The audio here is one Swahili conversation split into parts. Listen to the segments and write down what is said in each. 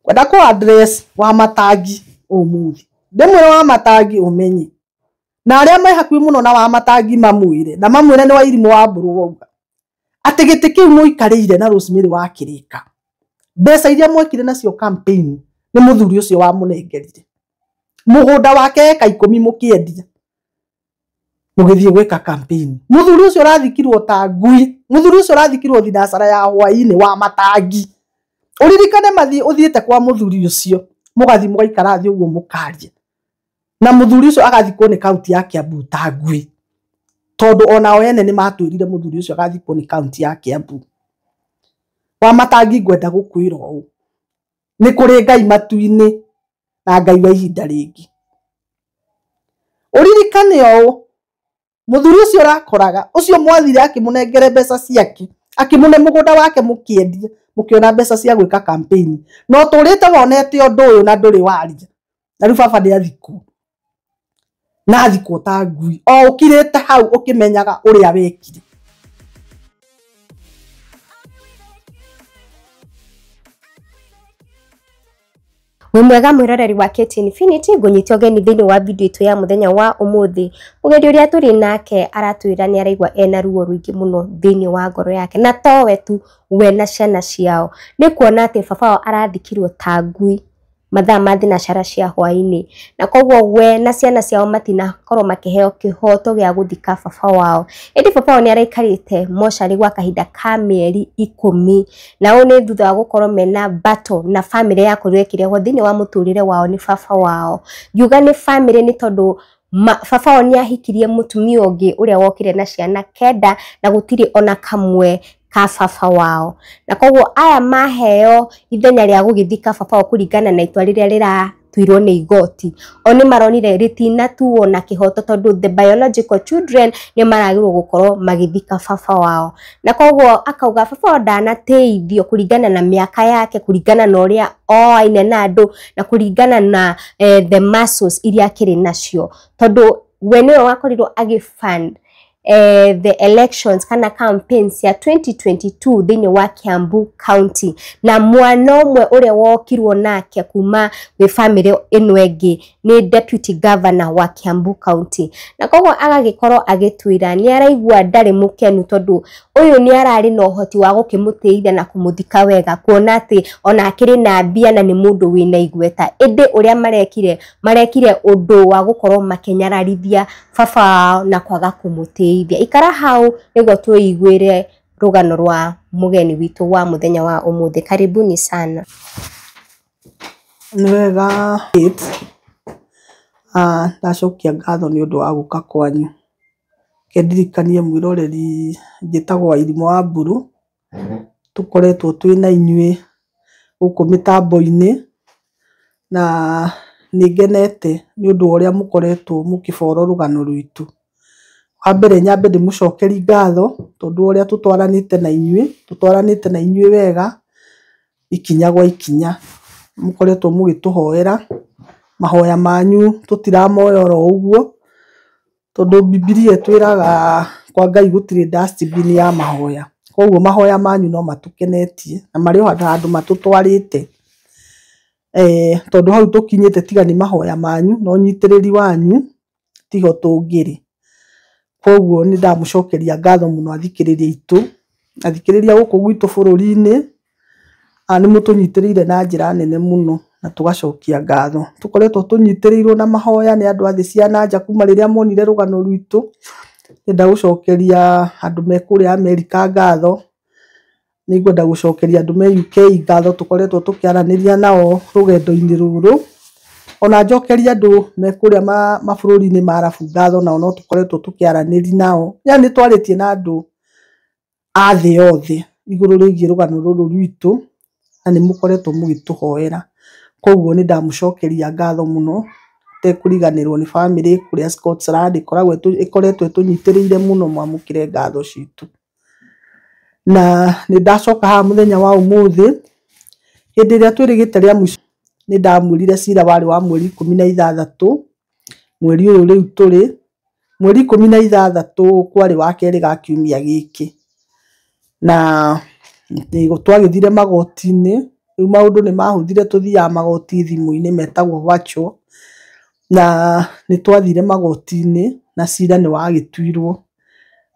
kwenda ku address wa matangi umuthi ndimwira wa matangi umenye na aria mai hakui muno na wa matangi mamwire na mamwire ni wa irimu wa mburu wauga ati giti kiu no ikarire na Rosemary wa kirika mbeca iria mwekire nacio campaign ni muthuri ucio wa munengerire mugunda wake eka 10 mukiendia mugithie gweka campaign muthuri ucio rathikirwo ta ngui muthuri ucio rathikirwo thinacara ya hwaini wa matangi uririkane mathi uthiete kwa muthuri ucio mugathi mugaikara thi uguo mukaria na muthuri ucio agathikwo ni kaunti ya Kiambu ta ngui tondu ona o ene ni matwirire muthuri ucio agathikwo ni kaunti ya Kiambu wa matangi ngwenda gukwira u ni kuri Ngai matuini na Ngai wa ihinda ringi uririkane o muthuri ucio rakoraga ucio mwathire akimunengere mbeca ciake akimune mugunda wake mukiendia mukiona mbeca cia gwika campaign no turite wonete undu uyu na nduri waria na riu baba ni athikwo na athikwo ta ngui o ukirite hau ukimenyaga uria wekire Mwega mwiroreri wa KTN Infinity ngunyite ogeni thini wa video itu ya muthenya wa umuthi mugedi uria turi nake aratwira ni araigwa ena ruo ruingi muno thini wa ngoro yake na towe tu we na ciana ciao ni kuona ati baba wao arathikirwo ta ngui mathaa ma thinacara cia hwaini na koguo we na ciana ciao matinakorwo makiheo kihoto gia guthika baba wao indi baba wao ni araikarite mochari gwa kahinda ka mieri 10 na oni thutha wa gukorwo mena battle na family yako rekire thini wa muturire wao ni baba wao yuga ni family ni tondu baba wao ni ahikirie mutumia ungi uria wokire na ciana kenda na gutiri ona kamwe ka baba wao na koguo aya maheo ithenya ria gugithika baba wao kuringana na itwa riria rira tuirwo ni igoti oni maronire ritina tuo na kihoto tondu the biological children ni maragirwo gukorwo magithika baba wao na koguo akauga baba wao ndanateithio kuringana na miaka yake kuringana na uria oaine na andu na kuringana na the muscles iria kiri nacio tondu we niwe wakorirwo agifund the elections kana campaigns ya 2022 thini wa Kiambu County na mwana umwe ure wokirwo nake kuma we family eno engi ni deputy governor wa Kiambu County na koguo agagikorwo agitwira ni araigwa ndari mukenu tondu uyu ni arari no hoti wa gukimuteithia na kumuthika wega kuona ati ona akiri na mbia na ni mundu wina igweta indi uria marekire undu wa gukorwo makenyararithia baba na kwaga kumuteithia ikara hau niguo tuigwire rugano rwa mugeni witu wa muthenya wa umuthi karibuni sana nwega ndacokia ngatho ni undu wa guka kwanyu kendirikanie mwiroreri njitagwo irimu wa mburu tukoretwo twina inyue guku mitambo-ini na ningenete ni undu uria mukoretwo mukiboro rugano rwitu ambere nyambe ndimucokeri ngatho tondu uria tutwaranite na inyue wega ikinya gwa ikinya mukoretwo mugituhoera mahoya manyu tutiramoya oro uguo tondu Biblia twiraga kwa Ngai gutire dustbin ya mahoya koguo mahoya manyu no matukenetie na mari handu matutwarite tondu hau tukinyite tiga ni mahoya manyu no nyitiriri wanyu tigo tungiri koguo ni ndamucokeria ngatho muno athikiriria itu athikiriria guku gwitu bururi-ini ani mutunyitirire na njira nene muno na tugacokia ngatho tukoretwo tunyitirirwo na mahoya ni andu athi cia nanja kuma riria monire rugano rwitu ndenda gucokeria andu me kuri America ngatho ni ngwenda gucokeria andu me UK ngatho tukoretwo tukiaraniria nao rugendo-ini ruru ona njokeria andu me kuri mabururi-ini ma Arabu ngatho nao no tukoretwo tukiaraniri nao yani twaritie na andu a thi yothe iguru rigie rugano ruru rwitu na ni mukoretwo mugituhoera koguo ni ndamucokeria ngatho muno tekuriganirwo ni family kuri Scotland ikoretwo tunyitirire muno mwamukire ngatho citu na ni ndacoka ha muthenya wa umuthi hindi ria twirigite ria mwico ni ndamwirire cira wari wa mweri 16 mweri uyu riu turi mweri 16 kwari wa keri ga kiumia giki na ni twagithire magoti-ini riu maundu ni mahuthire tuthia magoti thimu-ini metagwo virtual na ni twathire magoti-ini na cira ni wagituirwo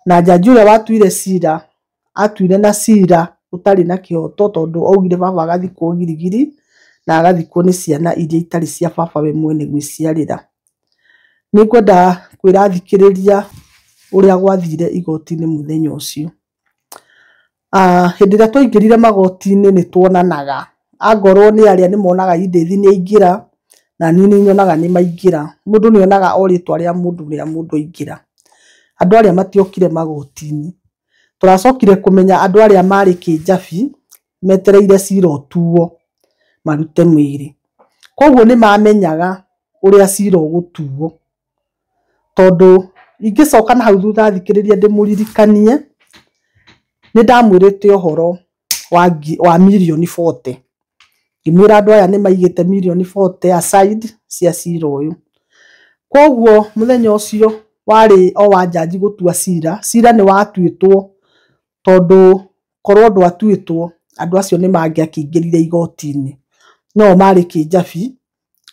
na jaji uria watuire cira atuire na cira utari na kihoto tondu augire baba agathikwo girigiri na agathikwo ni ciana iria itari cia baba we mwene gwiciarira. Ni kwenda kwirathikiriria uria gwathire igoti-ini muthenya ucio. Hindi ria twaingirire magoti-ini ni tuonanaga angorwo ni aria ni monaga Edith ni aingira na ni nyonaga ni maingira. Mundu ni onaga oritwa ria mundu aingira. Andu aria matiokire magoti-ini turacokire kumenya andu aria mari Kijabi metereire cira utuo marute mwiri. Koguo ni mamenyaga uria cira ugutuo tondu ingicoka na hau thutha thikiriria ndimuririkanie ni ndamwirite uhoro wa milioni 40. Ngimwira andu aya ni maigite milioni 40 aside cia cira uyu. Koguo muthenya ucio wari o wa jaji gutua cira ni watuitwo tondu korwo ndwatuitwo andu acio ni mangiakingirire igoti-ini no mari Kijabi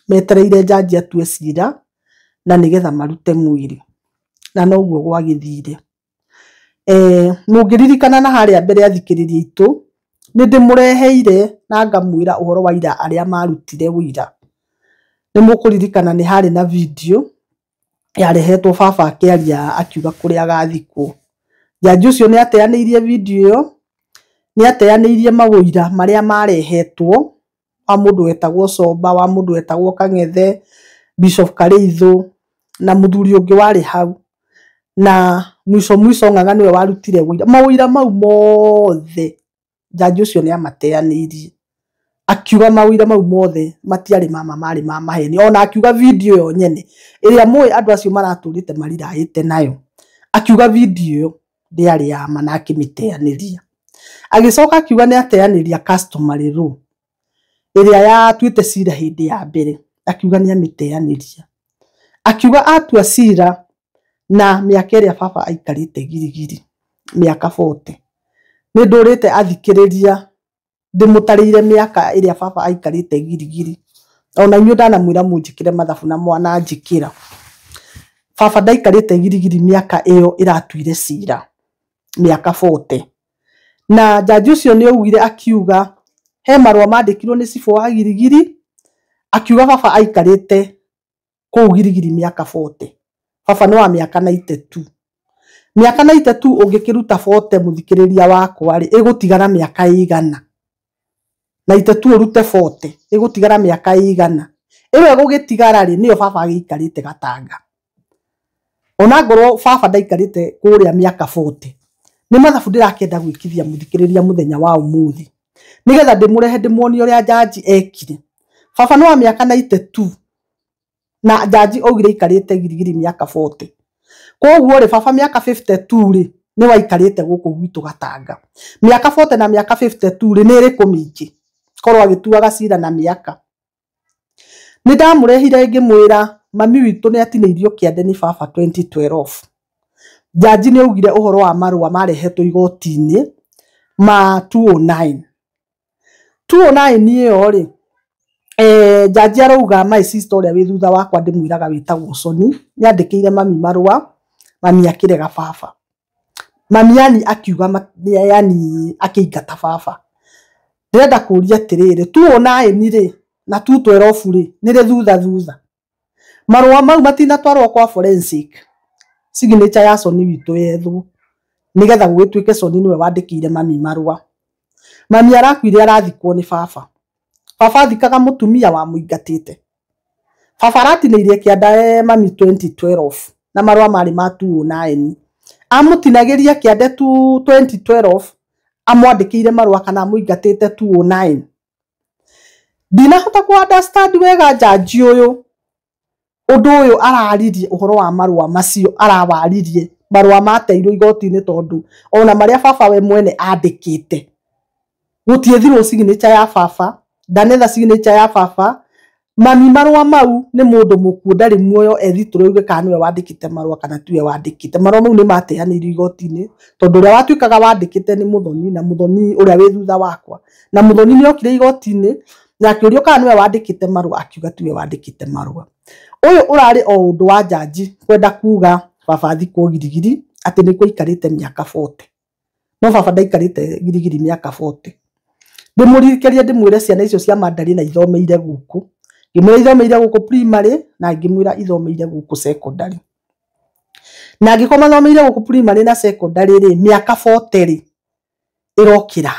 metereire jaji atue cira na nigetha marute mwiri na noguo gwagithire. Mungiririkana na haria mbere athikiriria itu ni ndimureheire na ngamwira uhoro wa ira aria marutire wira. Ni mukuririkana ni hari na video yarehetwo baba akiaria akiuga kuria agathikwo. Jaji ucio ni ateanirie video iyo ni ateanirie mawira maria marehetwo wa mundu wetagwo Somba, wa mundu wetagwo Kang'ethe, Bishop Kareithu na muthuri ungi wari hau na mwiso Ng'ang'a niwe warutire wira. Mawira mau mothe jaji ucio ni amateanirie akiuga mawira mau mothe matiari mama mari ma maheni. Ona akiuga video yo nyene iria mwe andu acio maraturite mariraite nayo akiuga video yo ndiari ya ma na akimiteaniria. Agicoka akiuga ni ateaniria customary law iria ya tuite cira hindi ya mbere akiuga ni amiteaniria. Akiuga atua cira na miaka iria baba aikarite girigiri miaka 40. Ni ndurite athikiriria ndimutariire miaka iria baba aikarite girigiri. Ona inyu ndanamwira munjikire mathabu na mwana njikira. Baba ndaikarite girigiri miaka iyo iratuire cira miaka 40. Na jaji ucio ni augire akiuga he marwa mandikirwo ni cibo wa girigiri akiuga baba aikarite kuu girigiri miaka 40. Baba no wa miaka 92. Miaka 92 ungikiruta 40 muthikiriria wakwa ri igutigara miaka igana. 92 urute 40 igutigara miaka igana. Iwe gugitigara ri niyo baba agikarite Gatanga. Ona ngorwo baba ndaikarite kuria miaka 40. Ni mathabu ndirakenda gwikithia muthikiriria muthenya wa umuthi nigetha ndimurehe ndimuonie uria jaji ekire. Baba no wa miaka 92 na jaji augire ikarite girigiri miaka 40. Koguo ri baba miaka 52 ri ni waikarite guku gwitu Gatanga. Miaka 40 na miaka 52 ri ni ri kumingi korwo agituaga cira na miaka. Ni ndamurehire ngimwira mami witu ni atineirio kiande ni baba 2012. Jaji ni augire uhoro wa marua marehetwo igoti-ini ma 209. 209 niyo ri jaji arauga my sister uria wi thutha wakwa ndimwiraga witagwo Soni ni andikire mami marua mami akirega baba. Mami yani akiuga yani akingata baba. Ndirenda kuria atiriri 209 ri na 212 ri ni ri thutha marua mau matinatwarwo kwa forensic signature ya Soni witu yethu nigetha gugituike Soni niwe wandikire mami marua. Mami arakwire arathikwo ni baba. Baba athikaga mutumia wa muingatite. Baba aratineirie kianda mami 2012 na marua mari ma 209. Amutinagiria kiande 2012 amwandikire marua kana muingatite 209. Ndinahota ku understand wega jaji uyu undu uyu araririe uhoro wa marua macio arawaririe marua mateirwo igoti-ini tondu ona maria baba we mwene andikite gutiethirwo signature ya baba ndanetha signature ya baba mami marũa mau nĩ mũndũ mũkuũ ndarĩ muoyo ethitũre uge kana nĩwe wandĩkĩte marũa kana tiwe wandĩkĩte. Marũa mau nĩ mateanĩirio igoti-inĩ tondũ ũrĩa watuĩkaga wandĩkĩte nĩ Muthoni, na Muthoni ũrĩa wĩ thutha wakwa, na Muthoni nĩ okire igoti-inĩ na akĩũrio kana nĩwe wandĩkĩte marũa, akiuga tiwe wandĩkĩte marũa. Ũyũ ũrarĩ o ũndũ wa jaji kwenda kuga baba Thikũ Girigiri atĩ nĩkuo aikarĩte mĩaka 40. No baba ndaikarĩte Girigiri mĩaka 40. Ndĩmũririkĩrie ndĩmwĩre ciana icio cia Madarina ithomeire gũkũ. Ngĩmwĩra ithomeire gũkũ primary na ngĩmwĩra ithomeire gũkũ secondary. Na angĩkorwo mathomeire gũkũ primary na secondary rĩ, mĩaka 40 rĩ ĩrokĩra.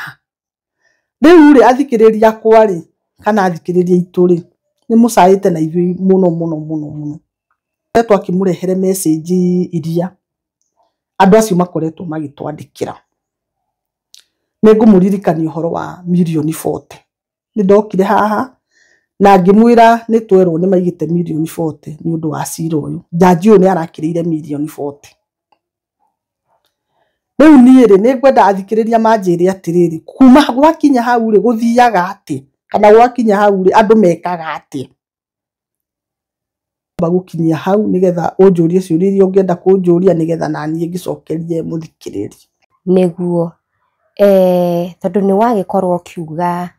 Rĩu rĩ athikĩrĩria akwa rĩ kana athikĩrĩria itũ rĩ nĩ mũcaĩte na ithuĩ mũno mũno mũno mũno. Koretwo akĩmũrehere message iria andũ acio makoretwo magĩtwandĩkĩra. Nĩngũmũririkania ũhoro wa mirioni 40. Nĩ ndokire haha na ngĩmwĩra nĩ twerwo nĩ maigĩte mirioni 40 nĩ ũndũ wa cira ũyũ. Jaji ũyũ nĩ arakĩrĩire mirioni 40. Rĩu niĩ rĩ nĩngwenda athikĩrĩria manjĩre atĩrĩrĩ, kuma gwakinya hau rĩ gũthiaga atĩ kana gwakinya hau rĩ andũ mekaga atĩ. Gũkinyia hau nĩgetha ũnjũrie ciũria iria ũngĩenda kũnjũria nĩgetha naniĩ ngĩcokerie mũthikĩrĩri. Nĩguo tondũ nĩ wagĩkorwo ũkiuga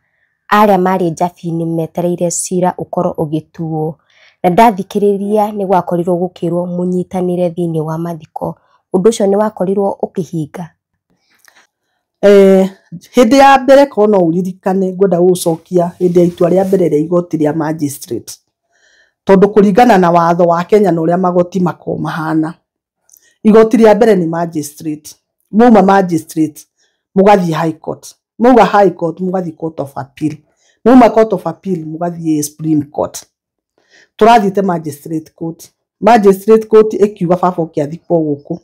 arĩa marĩ njabi-inĩ metereire cira ũkorwo ũgĩtuo, na ndathikĩrĩria nĩ gwakorirwo gũkĩrwo mũnyitanĩre thĩinĩ wa mathiko. Ũndũ ũcio nĩ wakorirwo ũkĩhinga? Hĩndĩ ya mbere korwo no ũririkane ngwenda gũcokia hĩndĩ ya itua rĩa mbere rĩa igoti rĩa magistrate, tondũ kũringana na watho wa Kenya na ũrĩa magoti mako mahana, igoti rĩa mbere nĩ magistrate. Muma magistrate mũgathiĩ high court, mauga high court mũgathiĩ court of appeal, muma court of appeal mũgathiĩ supreme court. Tũrathiĩte magistrate court. Magistrate court ĩkiuga baba ũkĩathikwo gũkũ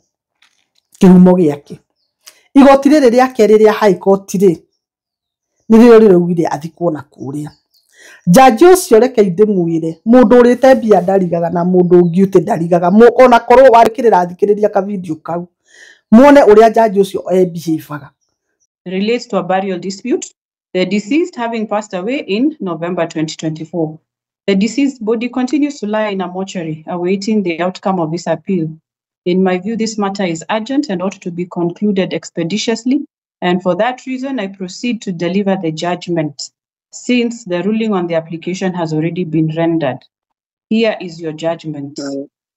kĩhumo gĩake. Igoti rĩrĩ rĩa kerĩ rĩa high court rĩ nĩrĩo rĩraugire athikwo na kũrĩa. Jaji ũcio reke ndĩmwĩre mũndũ ũrĩte mbia ndarigaga na mũndũ ũngiũte ndarigaga. Ona korwo warĩkĩrĩra athikĩrĩria ka video kau muone ũrĩa jaji ũcio behaveaga. Relates to a burial dispute, the deceased having passed away in November 2024. The deceased body continues to lie in a mortuary awaiting the outcome of this appeal. In my view, this matter is urgent and ought to be concluded expeditiously, and for that reason, I proceed to deliver the judgment, since the ruling on the application has already been rendered. Here is your judgment.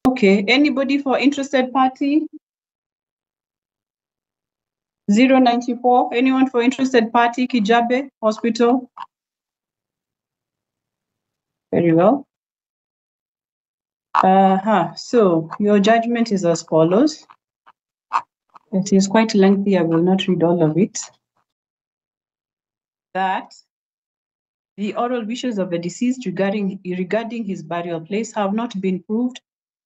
Okay, anybody for interested party? 094, anyone for interested party? Kijabe Hospital? Very well. So your judgment is as follows. It is quite lengthy. I will not read all of it. That the oral wishes of the deceased regarding his burial place have not been proved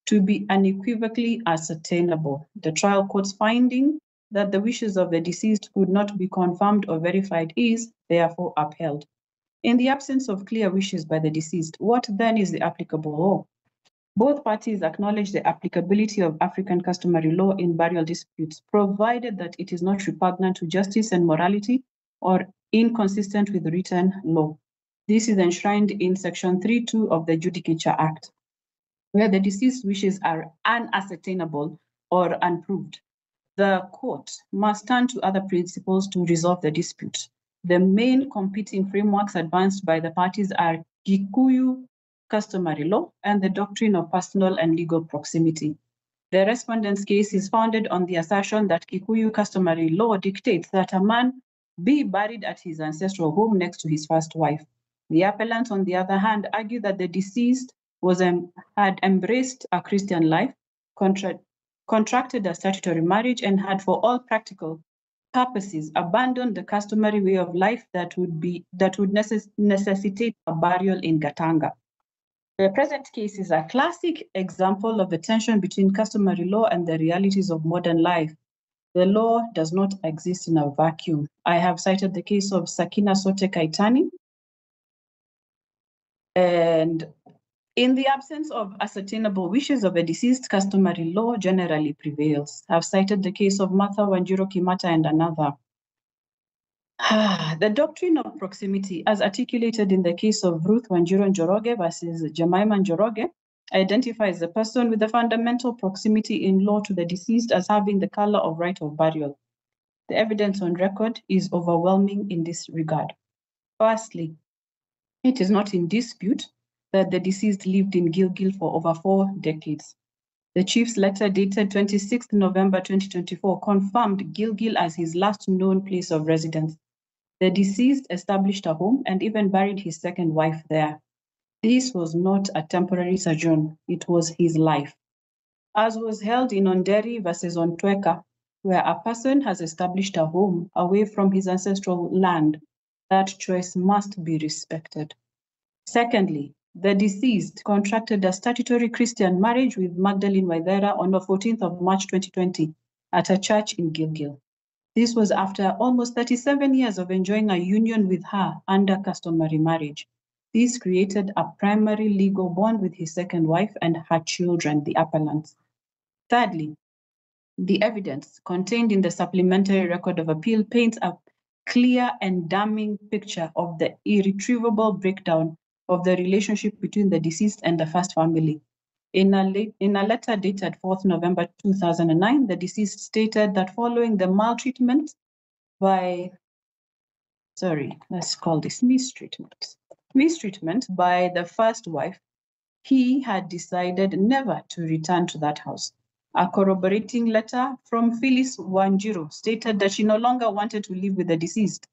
to be unequivocally ascertainable. The trial court's finding that the wishes of the deceased could not be confirmed or verified is therefore upheld. In the absence of clear wishes by the deceased, what then is the applicable law? Both parties acknowledge the applicability of African customary law in burial disputes, provided that it is not repugnant to justice and morality or inconsistent with written law. This is enshrined in Section 3.2 of the Judicature Act, where the deceased wishes are unascertainable or unproved. The court must turn to other principles to resolve the dispute. The main competing frameworks advanced by the parties are Kikuyu customary law and the doctrine of personal and legal proximity. The respondent's case is founded on the assertion that Kikuyu customary law dictates that a man be buried at his ancestral home next to his first wife. The appellant, on the other hand, argued that the deceased had embraced a Christian life, contracted a statutory marriage, and had, for all practical purposes, abandoned the customary way of life that would necessitate a burial in Gatanga. The present case is a classic example of the tension between customary law and the realities of modern life. The law does not exist in a vacuum. I have cited the case of Sakina Sote Kaitani. And in the absence of ascertainable wishes of a deceased, customary law generally prevails. I've cited the case of Martha Wanjiro Kimata and another. The doctrine of proximity, as articulated in the case of Ruth Wanjiru Njoroge versus Jemima Njoroge, identifies the person with the fundamental proximity in law to the deceased as having the color of right of burial. The evidence on record is overwhelming in this regard. Firstly, it is not in dispute that the deceased lived in Gilgil for over 4 decades. The chief's letter dated 26 November 2024 confirmed Gilgil as his last known place of residence. The deceased established a home and even buried his second wife there. This was not a temporary sojourn, it was his life. As was held in Onderi versus Ontweka, where a person has established a home away from his ancestral land, that choice must be respected. Secondly, the deceased contracted a statutory Christian marriage with Magdalene Waithera on the 14th of March 2020 at a church in Gilgil. This was after almost 37 years of enjoying a union with her under customary marriage. This created a primary legal bond with his second wife and her children, the appellants. Thirdly, the evidence contained in the supplementary record of appeal paints a clear and damning picture of the irretrievable breakdown of the relationship between the deceased and the first family. In a letter dated 4th November 2009, the deceased stated that following the mistreatment by the first wife, he had decided never to return to that house. A corroborating letter from Phyllis Wanjiru stated that she no longer wanted to live with the deceased.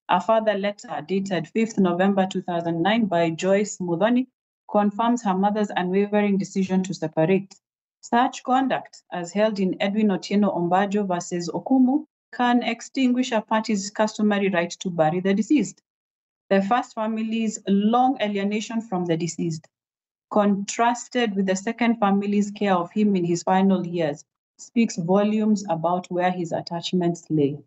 A further letter dated 5th November 2009 by Joyce Mudhoni confirms her mother's unwavering decision to separate. Such conduct, as held in Edwin Otieno Ombajo versus Okumu, can extinguish a party's customary right to bury the deceased. The first family's long alienation from the deceased, contrasted with the second family's care of him in his final years, speaks volumes about where his attachments lay.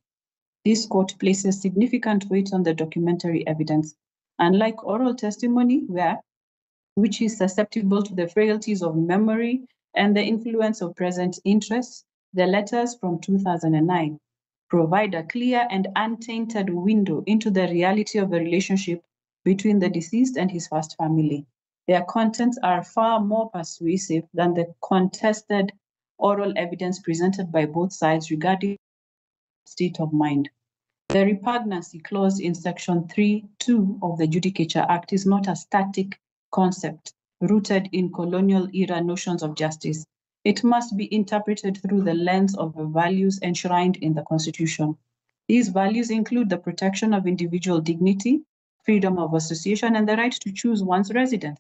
This court places significant weight on the documentary evidence. Unlike oral testimony, which is susceptible to the frailties of memory and the influence of present interests, the letters from 2009 provide a clear and untainted window into the reality of the relationship between the deceased and his first family. Their contents are far more persuasive than the contested oral evidence presented by both sides regarding state of mind. The repugnancy clause in Section 3(2) of the Judicature Act is not a static concept rooted in colonial era notions of justice. It must be interpreted through the lens of the values enshrined in the Constitution. These values include the protection of individual dignity, freedom of association, and the right to choose one's residence.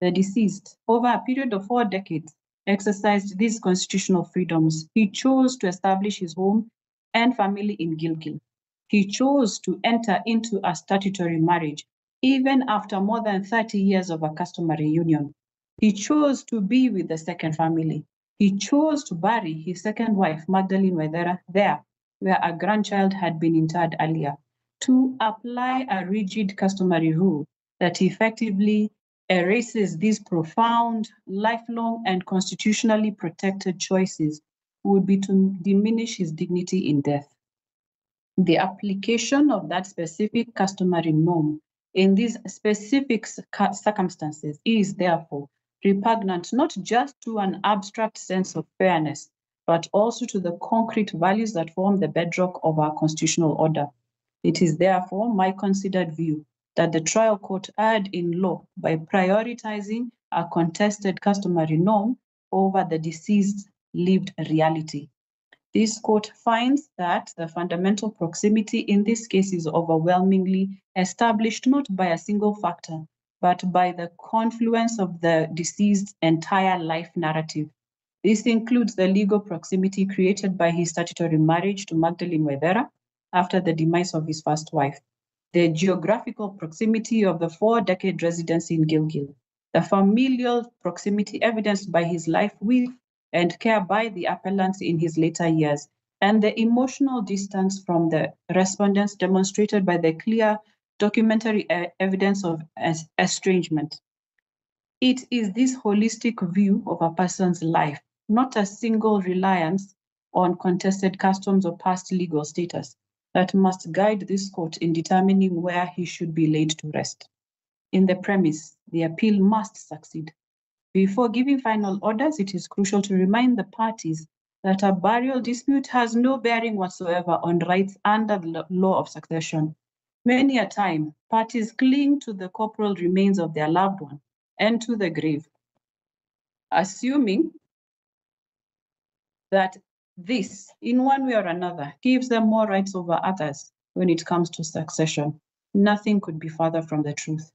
The deceased, over a period of 4 decades, exercised these constitutional freedoms. He chose to establish his home and family in Gilgil. He chose to enter into a statutory marriage, even after more than 30 years of a customary union. He chose to be with the second family. He chose to bury his second wife, Magdalene Waithera, there, where a grandchild had been interred earlier, to apply a rigid customary rule that effectively erases these profound, lifelong, and constitutionally protected choices would be to diminish his dignity in death. The application of that specific customary norm in these specific circumstances is therefore repugnant not just to an abstract sense of fairness, but also to the concrete values that form the bedrock of our constitutional order. It is therefore my considered view that the trial court erred in law by prioritizing a contested customary norm over the deceased's lived reality. This court finds that the fundamental proximity in this case is overwhelmingly established not by a single factor, but by the confluence of the deceased's entire life narrative. This includes the legal proximity created by his statutory marriage to Magdalene Waithera after the demise of his first wife, the geographical proximity of the 4-decade residency in Gilgil, the familial proximity evidenced by his life with and care by the appellants in his later years, and the emotional distance from the respondents demonstrated by the clear documentary evidence of estrangement. It is this holistic view of a person's life, not a single reliance on contested customs or past legal status, that must guide this court in determining where he should be laid to rest. In the premise, the appeal must succeed. Before giving final orders, it is crucial to remind the parties that a burial dispute has no bearing whatsoever on rights under the law of succession. Many a time, parties cling to the corporal remains of their loved one and to the grave, assuming that this, in one way or another, gives them more rights over others when it comes to succession. Nothing could be further from the truth.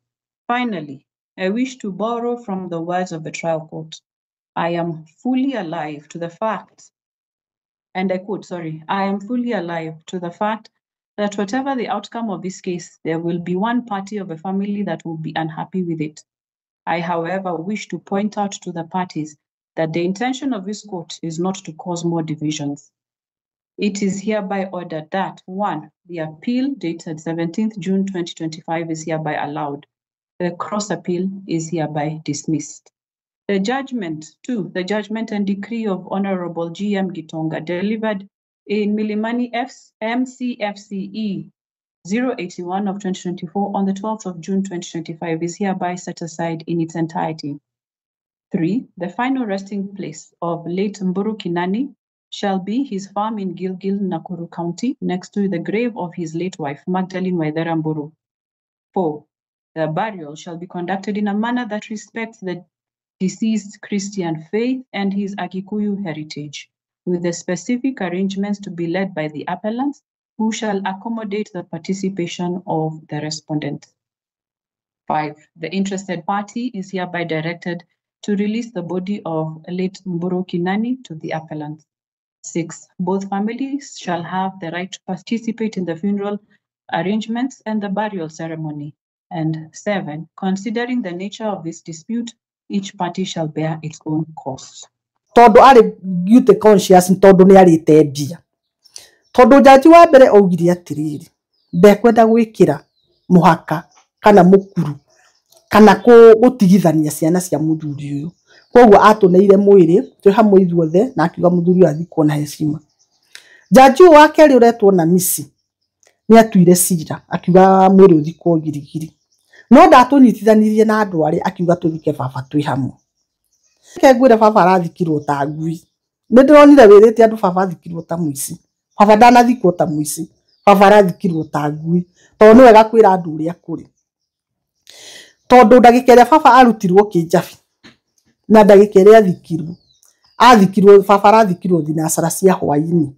Finally, I wish to borrow from the words of the trial court. I am fully alive to the fact, and I quote, I am fully alive to the fact that whatever the outcome of this case, there will be one party of a family that will be unhappy with it. I, however, wish to point out to the parties that the intention of this court is not to cause more divisions. It is hereby ordered that, 1, the appeal dated 17th June 2025 is hereby allowed. The cross appeal is hereby dismissed. The judgment, 2, the judgment and decree of Honorable G.M. Gitonga delivered in Milimani MCFCE 081 of 2024 on the 12th of June 2025 is hereby set aside in its entirety. 3, the final resting place of late Mburu Kinani shall be his farm in Gilgil, Nakuru County, next to the grave of his late wife, Magdalene Waithera Mburu. 4, the burial shall be conducted in a manner that respects the deceased Christian faith and his Agikuyu heritage, with the specific arrangements to be led by the appellants, who shall accommodate the participation of the respondent. 5, the interested party is hereby directed to release the body of late Mburu Kinani to the appellant. 6, both families shall have the right to participate in the funeral arrangements and the burial ceremony. And 7, considering the nature of this dispute, each party shall bear its own costs. Todo ari guilty conscious todo ni ari tebia. Todo jaji wa mbere augire atiriri. Ndekwenda gwikira muhaka kana mukuru kana gutigithania ciana cia muthuri uyu. Koguo atuneire mwiri twi hamwe ithuothe na akiuga muthuri athikwo na heshima. Jaji wa keri uretwo na misi ni atuire cira akiuga mwiri uthikwo girigiri. No ndatunyitithanirie na andu ari akiuga tuthike baba twi hamwe. Kengwire baba arathikirwo ta ngui. Nindironire wirite andu baba athikirwo ta muici. Baba ndanathikwo ta muici. Baba arathikirwo ta ngui. Tondu wega kwira andu uria kuri. Tondu ndagika iria baba arutirwo kinjabi na ndagika iria athikirwo baba arathikirwo thinacara cia hwaini.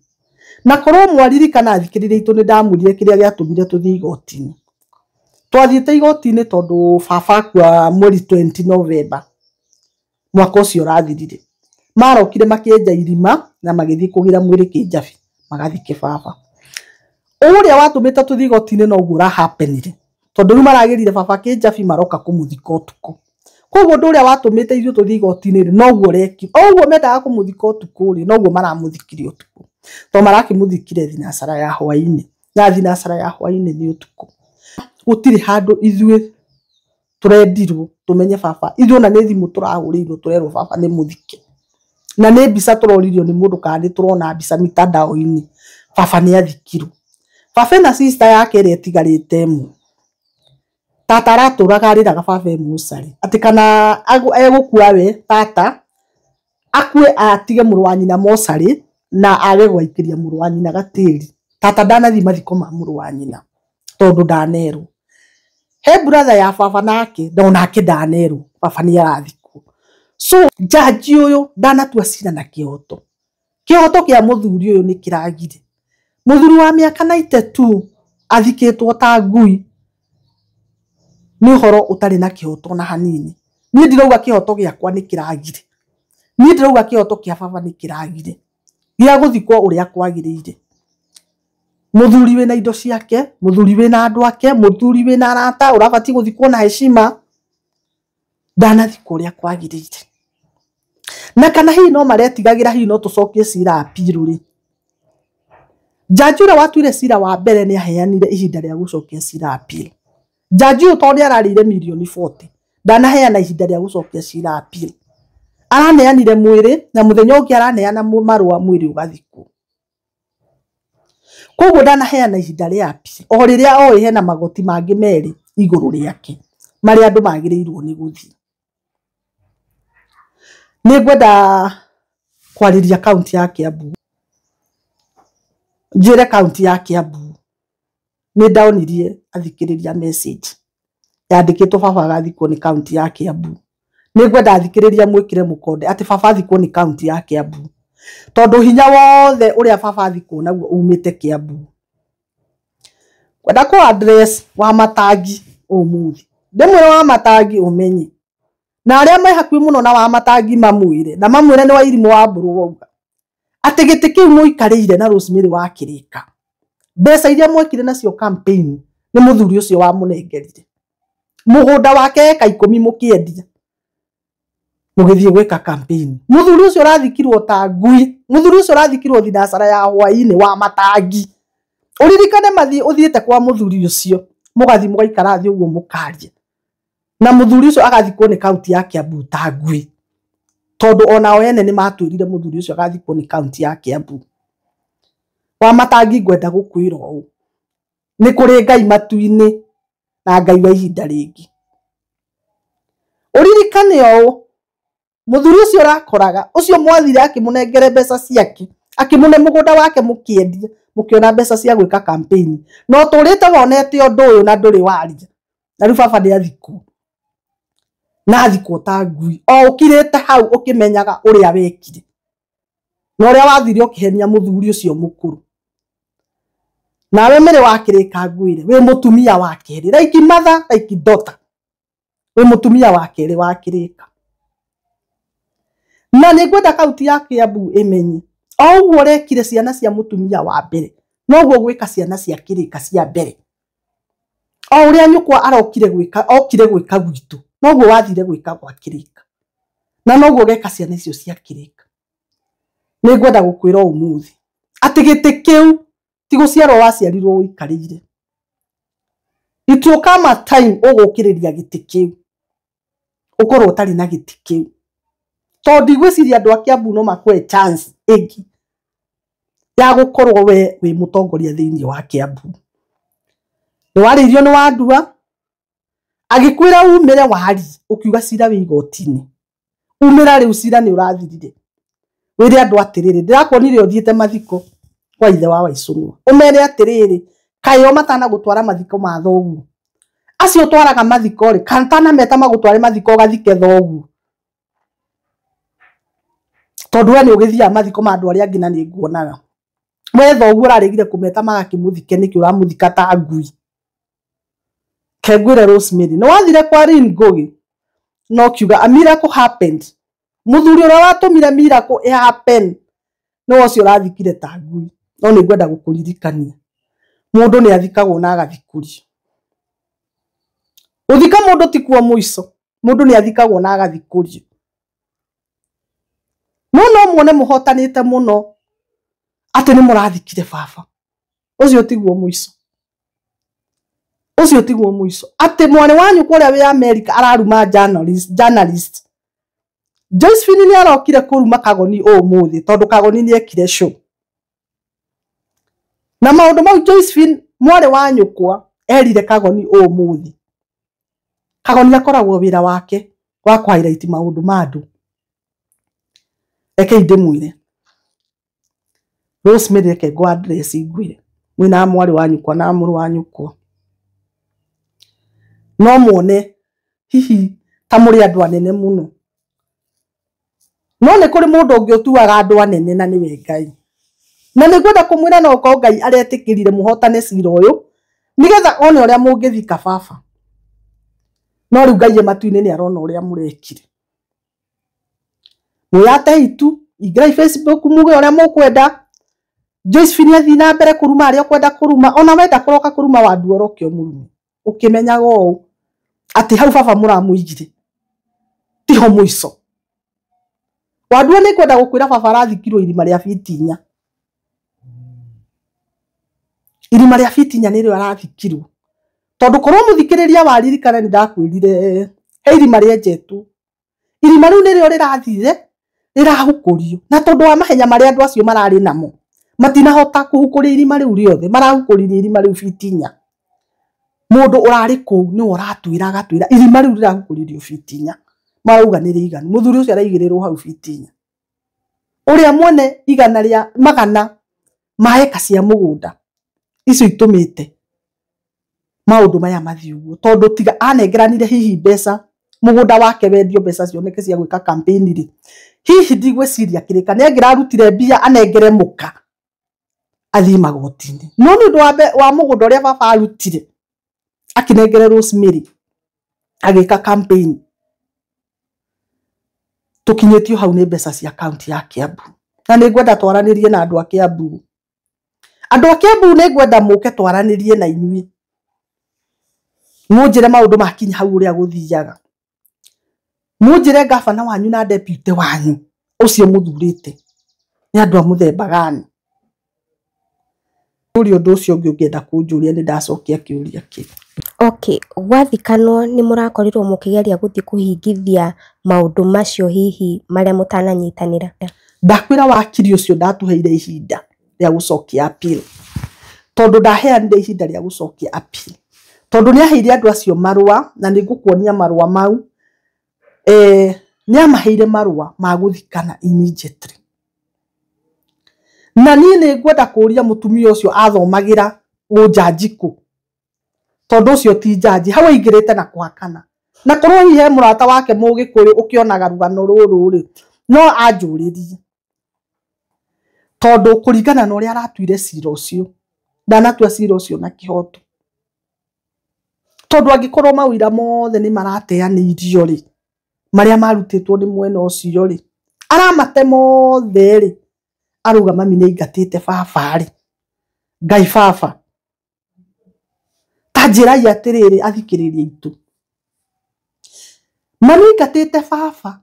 Na korwo mwaririkana athikiririe itu nindamurire kiria giatumire tuthie igoti-ini. Twathiite igoti-ini tondu baba kwa mweri 20 November mwaka ucio rathirire. Marokire makienja irima na magithie kugira mwiri kinjabi magathike baba. Uria watumite tuthie igoti-ini no gura happenire. Tondu riu maragirire baba kinjabi maroka kumuthika utuku. Koguo ndu uria watumite ithuĩ tuthie igoti-ini no guo reki. Oguo mendaga kumuthika utuku ri no guo maramuthikire utuku. To marakimuthikire thinacara ya hwaini. Na thinacara ya hwaini ni utuku. Gutiri handu ithuĩ turendirwo tumenye baba. Ithuĩ na nĩ thimu turahurirwo turerwo baba ni muthike. Na nĩ mbica turoririo ni mundu kandi turona mbica mitandao-ini. Baba ni athikirwo. Baba na sister yake ĩrĩa ĩtigarĩte ĩmwe. Tata aratũraga arĩraga baba mũcari. Ati kana egũkua we tata akue atige mũrũ wa nyina mũcari na age gwaikiria mũrũ wa nyina gatĩri. Tata ndanathi mathiko ma mũrũ wa nyina tondu ndanerwo. He brother ya baba nake ndonake ndanerwo baba ni arathikwo. So jaji uyu ndanatua cira na kĩhoto. Kĩhoto kĩa mũthuri uyu ni kĩragire. Mũthuri wa mĩaka 92 athikĩtwo ta ngui. Ni horo utari na kĩhoto na hanini. Ni ndirauga kĩhoto gĩakwa ni kĩragire. Ni ndirauga kĩhoto kĩa baba ni kĩragire. Gĩa guthikwo uria kwagĩrĩire. Muthuri wina indo ciake, muthuri wina andu ake, muthuri wina arata urabati guthikwo na heshima. Ndanathikwo uria kwagĩrĩire. Na kana hihi no maretigagira hihi no tucokie cira appeal ri. Jaji uria watuire cira wa mbere ni aheanire ihinda ria gucokia cira appeal. Jaji uyu tondu ararire milioni 40 ndanaheana ihinda ria gucokia cira appeal. Araneanire mwiri na muthenya ungi araneana marua mwiri ugathikwo. koguo ndanaheana ihinda rĩa appeal o rĩrĩa oĩ hena magoti mangĩ merĩ igũrũ rĩake marĩa andũ magĩrĩirwo nĩ gũthiĩ. Nĩngwenda kwarĩria kaunti ya Kiambu, njĩre kaunti ya Kiambu nĩ ndaonirie athikĩrĩria message yandĩkĩtwo baba agathikwo nĩ kaunti ya Kiambu. Nĩngwenda athikĩrĩria mwĩkĩre mũkonde atĩ baba athikwo nĩ kaunti ya Kiambu, tondũ hinya wothe ũrĩa baba athikwo naguo umĩte Kiambu. Kwenda ku address Wamatangi ũmũthĩ, ndĩmwĩre Wamatangi ũmenye, na arĩa me hakuhĩ mũno na Wamatangi mamwĩre, na mamwĩre nĩ Wairimu wa Mburu wauga atĩ gĩtĩ kĩu mũikarĩire na Rosemary wa Kĩrĩka, mbeca iria mwekire nacio campaign nĩ mũthuri ũcio wa mũnengerire, mũgũnda wake eka 10 mũkĩendia mũgĩthiĩ gwĩka campaign. Mũthuri ũcio ũrathikirwo ta ngui, mũthuri ũcio ũrathikirwo thinacara ya hwaĩ-inĩ Wamatangi. Ũririkane mathi ũthiĩte kwa mũthuri ũcio mũgathi mũgaikara thĩ ũguo mũkaria, na mũthuri ũcio agathikwo nĩ kaunti ya Kiambu ta ngui, tondũ onao ene nĩ matwĩrire mũthuri ũcio agathikwo nĩ kaunti ya Kiambu. Wamatangi ngwenda gũkwĩra ũũ, nĩ kũrĩ Ngai matu-inĩ na Ngai wa ihinda rĩngĩ. Ũririkane ũũ, mũthuri ũcio ũrakoraga ũcio mwathire akĩmũnengere mbeca ciake, akĩmũne mũgũnda wake mũkĩendia mũkĩona mbeca cia gwĩka campaign, no tũrĩte wonete ũndũ ũyũ na ndũrĩ waria, na rĩu baba nĩ athikwo na athikwo ta ngui, o ũkirĩte hau ũkĩmenyaga ũrĩa wekire na ũrĩa wathire ũkĩhenia mũthuri ũcio mũkũrũ. Nawe Mary wa Kĩrĩka ngwĩre, wĩ mũtumia wa kerĩ, like mother like daughter, wĩ mũtumia wa kerĩ wa Kĩrĩka. Na nĩngwenda kaunti ya Kiambu ĩmenye, o ũguo ũrekire ciana cia mũtumia wa mbere noguo gwĩka ciana cia Kĩrĩka cia mbere. O ũrĩa nyũkwa arokire gwĩka gwitũ noguo wathire gwĩka gwa Kĩrĩka, na noguo geka ciana icio cia Kĩrĩka. Nĩngwenda gũkwĩra ũmũthĩ atĩ gĩtĩ kĩu ti gũciarwo waciarirwo ũikarĩire. It will come a time ũgũkĩrĩria gĩtĩ kĩu ũkorwo ũtarĩ na gĩtĩ kĩu, tondũ ndigwĩciria andũ a Kiambu no makũhe chance ĩngĩ ya gũkorwo we wĩ mũtongoria thĩinĩ wa Kiambu. Nĩ warĩirio nĩ Wandua agĩkwĩra umĩre wari, ũkiuga cira wĩ igoti-inĩ, umĩra rĩu cira nĩ ũrathirire, wĩre andũ atĩrĩrĩ, ndĩrakuonire ũthiĩte mathiko kwa ithe wa Waicũng'wa, ũmere atĩrĩrĩ, kaĩ o matanagũtwara mathiko ma thoguo, acio twaraga mathiko rĩ, kantanameta magũtware mathiko gathike thoguo, tondũ we nĩ ũgĩthiaga mathiko ma andũ arĩa angĩ na nĩ nguonaga. We thoguo ũraregire kũmeta magakĩmũthike, nĩkĩ ũramũthika ta ngui. Kengwĩre Rosemary, nĩ wathire kwa Lynn Ngugi no kiuga a miracle happened, mũthuri ũrĩa watũmire miracle ĩ happen no ũcio ũrathikire ta ngui. No nĩ ngwenda gũkũririkania, mũndũ nĩ athikagwo na agathikũrio. Gũthika mũndũ ti kuo mũico, mũndũ nĩ athikagwo na agathikũrio. No muone mũhotanĩte mũno atĩ nĩ mũrathikire baba, ũcio tiguo mũico, ũcio tiguo mũico. Atĩ mwana wanyu kũrĩa wĩ America araruma journalist Josephine nĩ arokire kũruma Kagoni ũmũthĩ, tondũ Kagoni nĩ ekire show na maũndũ mau Josephine mwarĩ wa nyũkwa erire Kagoni ũmũthĩ. Kagoni akoragwo wĩra wake wa kũ-highlight maũndũ ma andũ. Reke ndĩmwĩre Rosemary, reke ngũ address ngwĩre, mwĩna mwarĩ wa nyũkwa na mũrũ wa nyũkwa no muone hihi ta mũrĩ andũ anene mũno, no nĩ kũrĩ mũndũ ũngĩ ũtuaga andũ anene na nĩwe Ngai. Na nĩngwenda kũmwĩra no ko Ngai aretĩkĩrire mũhotane cira ũyũ nĩgetha one ũrĩa mũngĩthika baba, no rĩu Ngai matu-inĩ nĩ arona ũrĩa mũrekire. Mũyate itu ingĩrai Facebook muge ũrĩa mũkwenda, Josephine athi na mbere kũruma arĩa ũkwenda kũruma, ona wenda kũroka kũruma Wandua ũroke ũmũrume, ũkĩmenyaga ũũ atĩ hau baba mũramũigire tiho mũico. Wandua nĩ kwenda gũkwĩra baba arathikirwo irima rĩa Fitinya, irima rĩa Fitinya nĩrĩo arathikirwo, tondũ korwo mũthikĩrĩria waririkana nĩ ndakwĩrire he irima rĩenjetwo, irima rĩu nĩrĩo rĩrathire rĩrahũkũrio, na tondũ wa mahenya marĩa andũ acio mararĩ namo matinahota kuhukuria irima riu riothe marahukuririe irima riu biti 4 mundu urari ku ni uratwira irima riu rirahukuririo biti 4 marauga ni riganu muthuri ucio araigirirwo hau biti 4 uria mwene igana ria magana maeka cia mugunda icio itumite maundu maya mathiuguo tondu tiga anengeranire hihi mbeca mugunda wake wendio mbeca cioneke cia gwika campaign ri hihi ndigweciria kirika ni angirarutire mbia anengere muka athii magotini no ni undu wa mugunda uria baba arutire akinengere Rosemary agika campaign tukinyetio hau ni mbeca cia account ya Kiambu na ni ngwenda twaranirie na andu a Kiambu ni ngwenda muke twaranirie na inyui munjire maundu makinya hau uria guthiaga munjire gavana wanyu na deputy wanyu ucio muthurite ni andu a muthemba gani uri undu ucio ungienda kunjuria ni ndacokia kiuria ki Okay, gwathikanwo ni murakorirwo mukigeria guthii kuhingithia maundu macio hihi maria mutananyitanira ndakwira wakiri ucio ndatuheire ihinda ria gucokia appeal tondu ndaheanire ihinda ria gucokia appeal tondu ni aheire andu acio marua na nigukuonia marua mau ni amaheire marua ma guthikana immediately na ni ngwenda kuria mutumia ucio athomagira ujajiku tondu ucio ti jaji hawa ingirite na kuhakana na korwo hihe murata wake mugikuyu ukionaga rugano ruru ri no anjuririe tondu kuringana na uria aratuire cira ucio ndanatua cira ucio na kihoto tondu angikorwo mawira mothe ni marateanirio ri maria marutitwo ni mwena ucio ri aramate mothe ri aruga mami ni ingatite baba ri ngai baba tajira atiriri athikiririe itu mami ingatite baba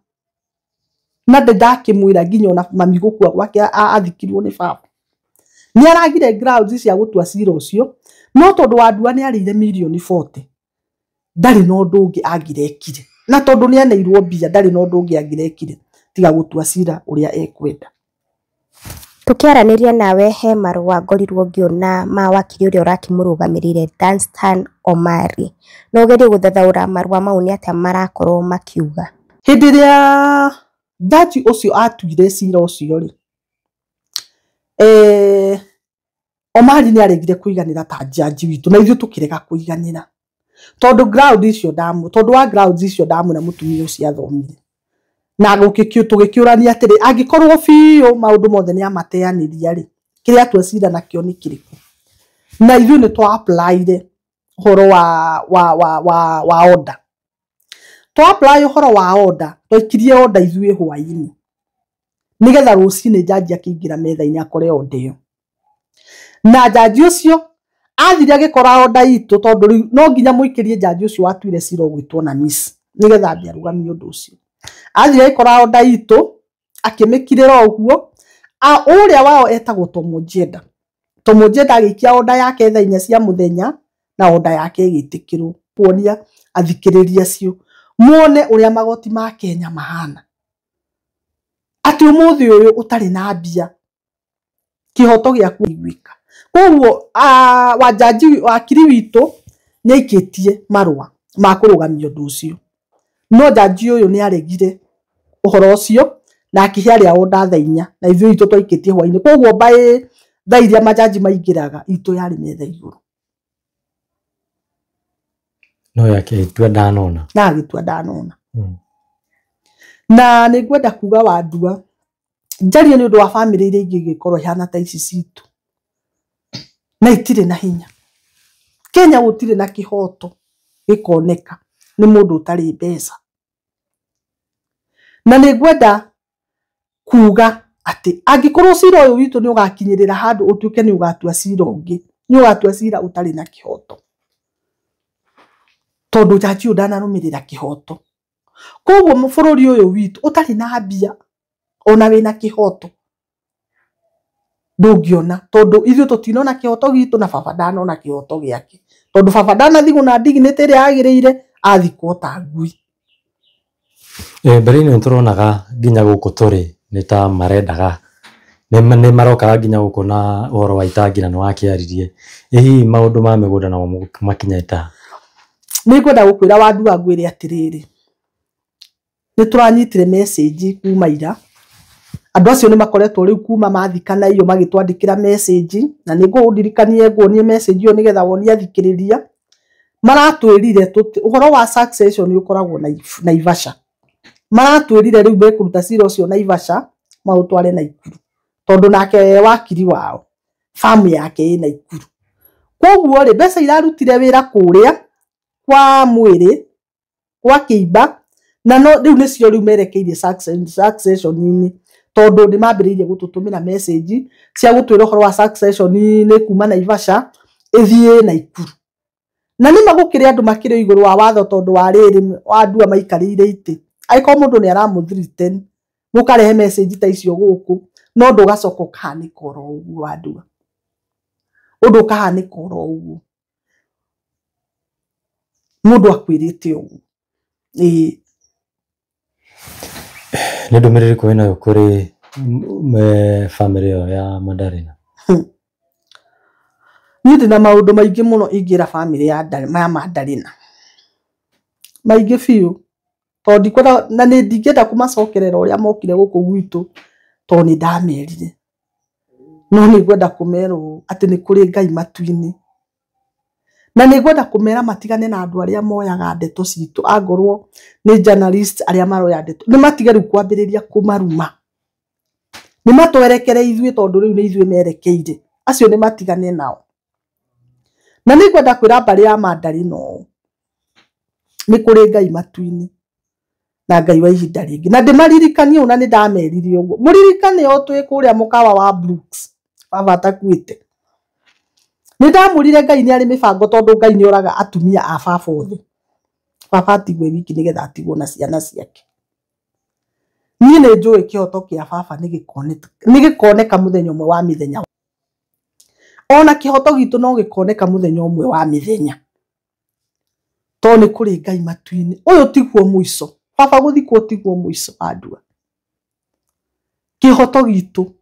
na ndakimwira nginya ona mami gukua gwake athikirwo ni baba ni aragire grounds cia gutua cira ucio no tondu wandua ni arire milioni 40 ndari no ndungi angirekire na tondu ni aneirwo mbia ndari no ndungi angirekire tiga gutua cira uria ekwenda tukiaraniria nawe he marua ngorirwo ngiona ma wakiri uria urakimurugamirire Danstan Omari no gerie guthathaura marua mau ni atia marakorwo makiuga hindi ria jaji ucio atuire cira ucio ri Omari ni aregire kuiganira ta jaji witu na ithu tukirega kuiganira tondu ground icio damu na mutumia ucio athomire na gukikio tugikiurania atiri angikorwo fiyo maundu mothe ni amateaniria ri kiria twecira nakio ni kiriku na ithu ni twa apply horo wa order twa apply horo wa order twikirie order ithu hwaini nigetha rucini jaji akingira metha-ini akore order iyo na jaji ucio athire agikora order itu tondu no nginya muikirie jaji ucio watuire cira gwitwo na miss nigetha ambia rugamia undu ucio athire agikora order itu akimikirira uguo uria wao etagwo Tomojeda agikia order yake thaa 4 cia muthenya na order yake igitikirwo kuonia athikiriria cio muone uria magoti ma Kenya mahana ati umuthi uyu utari na mbia kihoto giaku igwika koguo wa jaji wakiri witu ni ikitie marua ma kurugamia undu ucio no jaji uyu ni aregire uhoro ucio na akihiaria order thaa 4 na ithu itu twikitie hwaini koguo bae thaa iria majaji maingiraga itu yari metha iguru no yake itua ndanona na agitua ndanona na nigwenda kuga wandua njarie ni undu wa family iria ingi gikorwo ihana ta ici citu na itire na hinya Kenya gutire na kihoto gikoneka ni mundu utari mbeca na nigwenda kuga ati angikorwo cira uyu witu ni ugakinyirira handu utuke ni ugatua cira ungi ni ugatua cira utari na kihoto tondu jaji udanarumirira kihoto koguo mubururi uyu witu utari na mbia ona wina kihoto ndungiona tondu ithu tutinona kihoto gitu na baba ndanona kihoto giake tondu baba ndanathigwo na dignity ria agirire athikwo ta ngui mbere-ini turonaga nginya guku turi ni ta marendaga nĩ marokaga nginya gũkũ na ũhoro wa itangi na nĩ wakĩaririe. Hihi maũndũ ma mĩgũnda no makinyĩte ha? Nĩ ngwenda gũkwĩra Wandu wa ngwĩre atĩrĩrĩ, nĩ tũranyitire message kuma ira. Andũ acio nĩ makoretwo rĩu kuma mathikana iyo magĩtwandĩkĩra message, na nĩ ngũndirikanie nguonie message iyo nĩgetha wonie athikĩrĩria. Maratwĩrire ũhoro wa succession ũkoragwo na Naivasha. Maratwĩrire rĩu mekũruta cira ũcio Naivasha maũtware Naikuru, tondũ nake wakiri wao famu yake ĩ Naikuru. Koguo rĩ mbeca irarutire wĩra kũrĩa kwa Mwĩrĩ kwa Kĩimba, na no rĩu nĩcio rĩu merekeirie succession-inĩ, tondũ nĩ mambĩrĩirie gũtũtũmĩra message cia gũtwĩra ũhoro wa succession-inĩ kuma Naivasha ĩthiĩ Naikuru. Na nĩ magũkĩrĩ andũ makĩrĩ igũrũ wa watho, tondũ wa rĩrĩ Wandua maikarĩire itĩ. Angĩkorwo mũndũ nĩ aramũthreaten mũkarehe message ta icio gũkũ, no ndũgacoka ũkahanĩka oro ũguo Wandua. Ũndũ ũkahanĩka oro ũguo. Mũndũ akwĩrĩte ũguo. Nĩ ndũmĩrĩri kũ wĩnayo kũrĩ family ĩyo ya Madarina? Niĩ ndĩna maũndũ maingĩ mũno ingĩra family ya Madarina. Maingĩ biũ. Tondũ ndikwenda na nĩ ndingĩenda kũmacokerera ũrĩa mokire gũkũ gwitũ, tondũ nĩ ndamerire. No nĩ ngwenda kũmerwo atĩ nĩ kũrĩ Ngai matu-inĩ. Na nĩ ngwenda kũmera matigane na andũ arĩa moyaga ndeto citũ, angorwo nĩ journalist arĩa maroya ndeto. Nĩ matige rĩu kwambĩrĩria kũmaruma. Nĩ matwerekere ithuĩ, tondũ rĩu nĩ ithuĩ merekeire. Acio nĩ matigane nao. Na nĩ ngwenda kwĩra mbarĩ ya Madarina ũũ, nĩ kũrĩ Ngai matu-inĩ na Ngai wa ihinda rĩngĩ. Na ndĩmaririkanie ũũ, na nĩ ndamerire ũguo. Mũririkane o twĩ kũrĩa mũkawa wa Brooks baba atakuĩte. Nĩ ndamũrire Ngai nĩ arĩ mĩbango, tondũ Ngai nĩ oraga atumia a baba othe. Baba atigwe wiki nĩgetha atigwo na ciana ciake. Niĩ nĩ njũĩ kĩhoto kĩa baba nĩ gĩkoneka mũthenya ũmwe wa mĩthenya. Ona kĩhoto gitũ no gĩkoneka mũthenya ũmwe wa mĩthenya, tondũ nĩ kũrĩ Ngai matu-inĩ. Ũyũ tiguo mũico. Baba gũthikwo tiguo mũico Wandua. Kĩhoto gitũ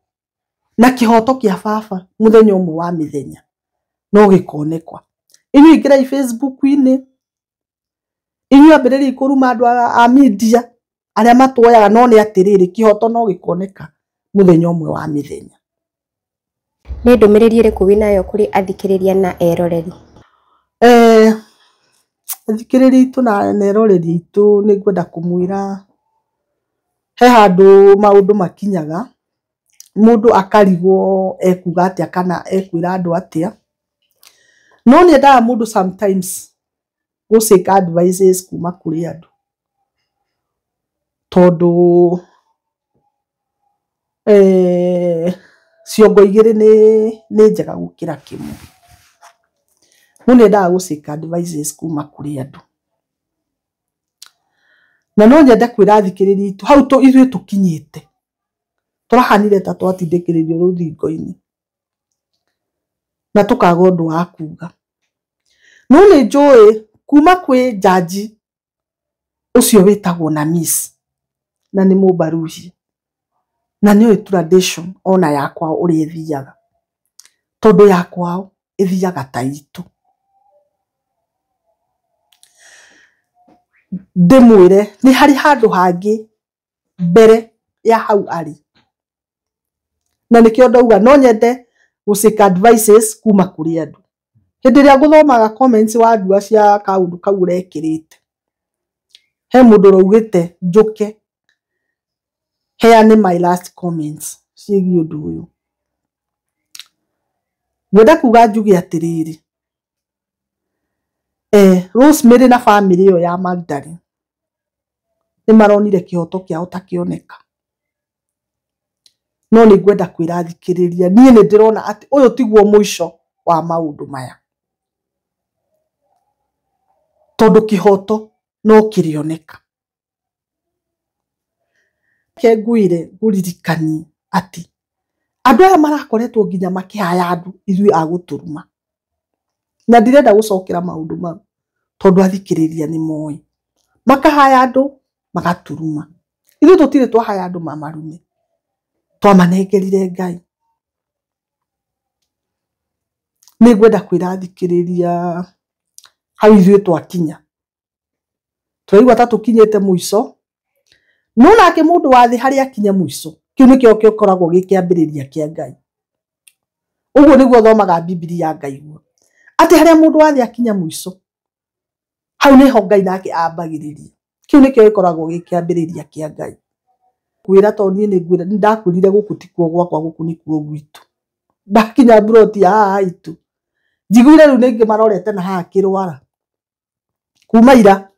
na kĩhoto kĩa baba mũthenya ũmwe wa mĩthenya no gĩkonekwa. Inyuĩ ingĩrai Facebook-inĩ, inyuĩ ambĩrĩriai kũruma andũ a media arĩa matuoyaga, no nĩ atĩrĩrĩ kĩhoto no gĩkoneka mũthenya ũmwe wa mĩthenya. Nĩ ndũmĩrĩri ĩrĩkũ wĩnayo kũrĩ athikĩrĩria na eroreri? Athikĩrĩria itũ na eroreri itũ nĩ ngwenda kũmwĩra he handũ maũndũ makinyaga, mũndũ akarigwo ekuga atĩa kana ekwĩra andũ atĩa. No nĩ endaga mũndũ sometimes gũ-seek advices kuma kũrĩ andũ, tondũ ciongo igĩrĩ nĩ njega gũkĩra kĩmwe. Mũndũ nĩ endaga gũ-seek advices kuma kũrĩ andũ. Na no nyende kwĩra athikĩrĩria itũ hau ithuĩ tũkinyĩte, tũrahanire ta twatindĩkĩrĩrio rũthingo-inĩ na tũkaga ũndũ wa kuga. No nĩ njũĩ kuma kwĩ jaji ũcio wĩtagwo na Miss, na nĩ Mũbaruhi, na nĩoĩ tradition ona ya kwao ũrĩa ĩthiaga, tondũ ya kwao ĩthiaga ta itũ. Ndĩmwĩre nĩ harĩ handũ hangĩ mbere ya hau arĩ, na nĩkĩo ndauga no nyende gũ-seek advices kuma kũrĩ andũ. Hĩndĩ ĩrĩa ngũthomaga comments Wandua cia kaũndũ kau ũrekĩrĩte, he mũndũ raugĩte njũke heane my last comments ciĩgiĩ ũndũ ũyũ. Ngwenda kuga njuge atĩrĩrĩ, Rosemary na family ĩyo ya Magdalene nĩ maronire kĩhoto kĩao ta kĩoneka. No nĩ ngwenda kwĩra athikĩrĩria, niĩ nĩ ndĩrona atĩ ũyũ tiguo mũico wa maũndũ maya, tondũ kĩhoto no kĩrĩoneka. Ke ngwĩre ngũririkanie atĩ andũ aya marakoretwo nginya makĩhaya andũ ithuĩ a gũtũruma, na ndirenda gũcokera maũndũ mau, tondũ athikĩrĩria nĩ moĩ. Makahaya andũ magaturuma. Ithuĩ tũtirĩ twahaya andũ mamarume. twamanengerire Ngai. Nĩ ngwenda kwĩrathikĩrĩria hau ithuĩ twakinya. Twaigua ta tũkinyĩte mũico. No nake mũndũ wa thĩ harĩa akinya mũico, kĩu nĩkĩo gĩkoragwo gĩ kĩambĩrĩria kĩa Ngai. Ũguo nĩguo thomaga Biblia ngaigua. Atĩ harĩa mũndũ wa thĩ akinya mũico, hau nĩho Ngai nake ambagĩrĩria. Kĩu nĩkĩo gĩkoragwo gĩ kĩambĩrĩria kĩa Ngai. Kwĩra to niĩ nĩ ndakwĩrire gũkũ ti kuo gwakwa, gũkũ nĩ kuo gwitũ. Ndakinya buroti ya haha haitũ, njiguire rĩu nĩngĩ marorete na haha Kĩrwara. Kuma ira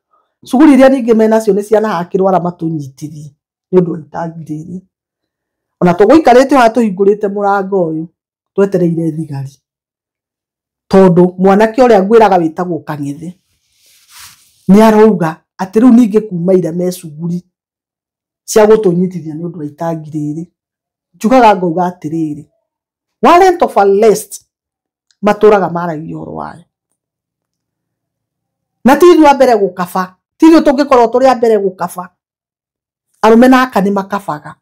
cuguri iria ningĩ menacio nĩ ciana haha Kĩrwara matũnyitithie nĩ ũndũ wa itangi rĩrĩ. Ona tũgũikarĩte haha tũhingũrĩte mũrango ũyũ twetereire thigari, tondũ mwanake ũrĩa ngwĩraga wĩtagwo Kang'ethe nĩ arauga atĩ rĩu ningĩ kuma ira me cuguri cia gũtũnyitithia nĩ ũndũ wa itangi rĩrĩ. Njugaga ngauga atĩrĩrĩ, warrant of arrest matũraga maragia ũhoro wayo. Na ti ithuĩ a mbere gũkaba, ti ithuĩ tũngĩkorwo tũrĩ a mbere gũkaba. Arũme na aka nĩ makabaga,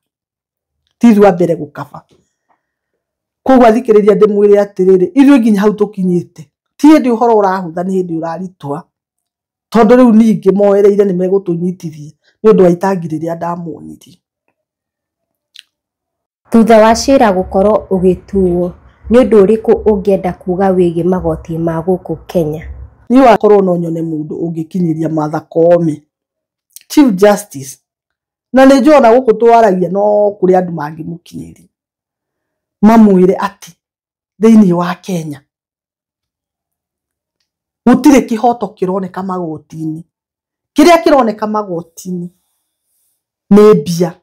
ti ithuĩ a mbere gũkaba. Koguo athikĩrĩria ndĩmwĩre atĩrĩrĩ, ithuĩ nginya hau tũkinyĩte, ti hĩndĩ ũhoro ũrahũtha, nĩ hĩndĩ ũraritũha. Tondũ rĩu ningĩ moereire nĩ megũtũnyitithia nĩ ũndũ wa itangi rĩrĩa ndamonirie. Thutha wa cira gũkorwo ũgĩtuo, nĩ ũndũ ũrĩkũ ũngĩenda kuuga wĩgiĩ magoti ma gũkũ Kenya? Niĩ wakorwo no nyone mũndũ ũngĩkinyĩria Martha Koome, Chief Justice, na nĩ njũona gũkũ twaragia no kũrĩ andũ mangĩmũkinyĩria, mamwĩre atĩ thĩinĩ wa Kenya gũtirĩ kĩhoto kĩroneka magoti-inĩ. Kĩrĩa kĩroneka magoti-inĩ nĩ mbia.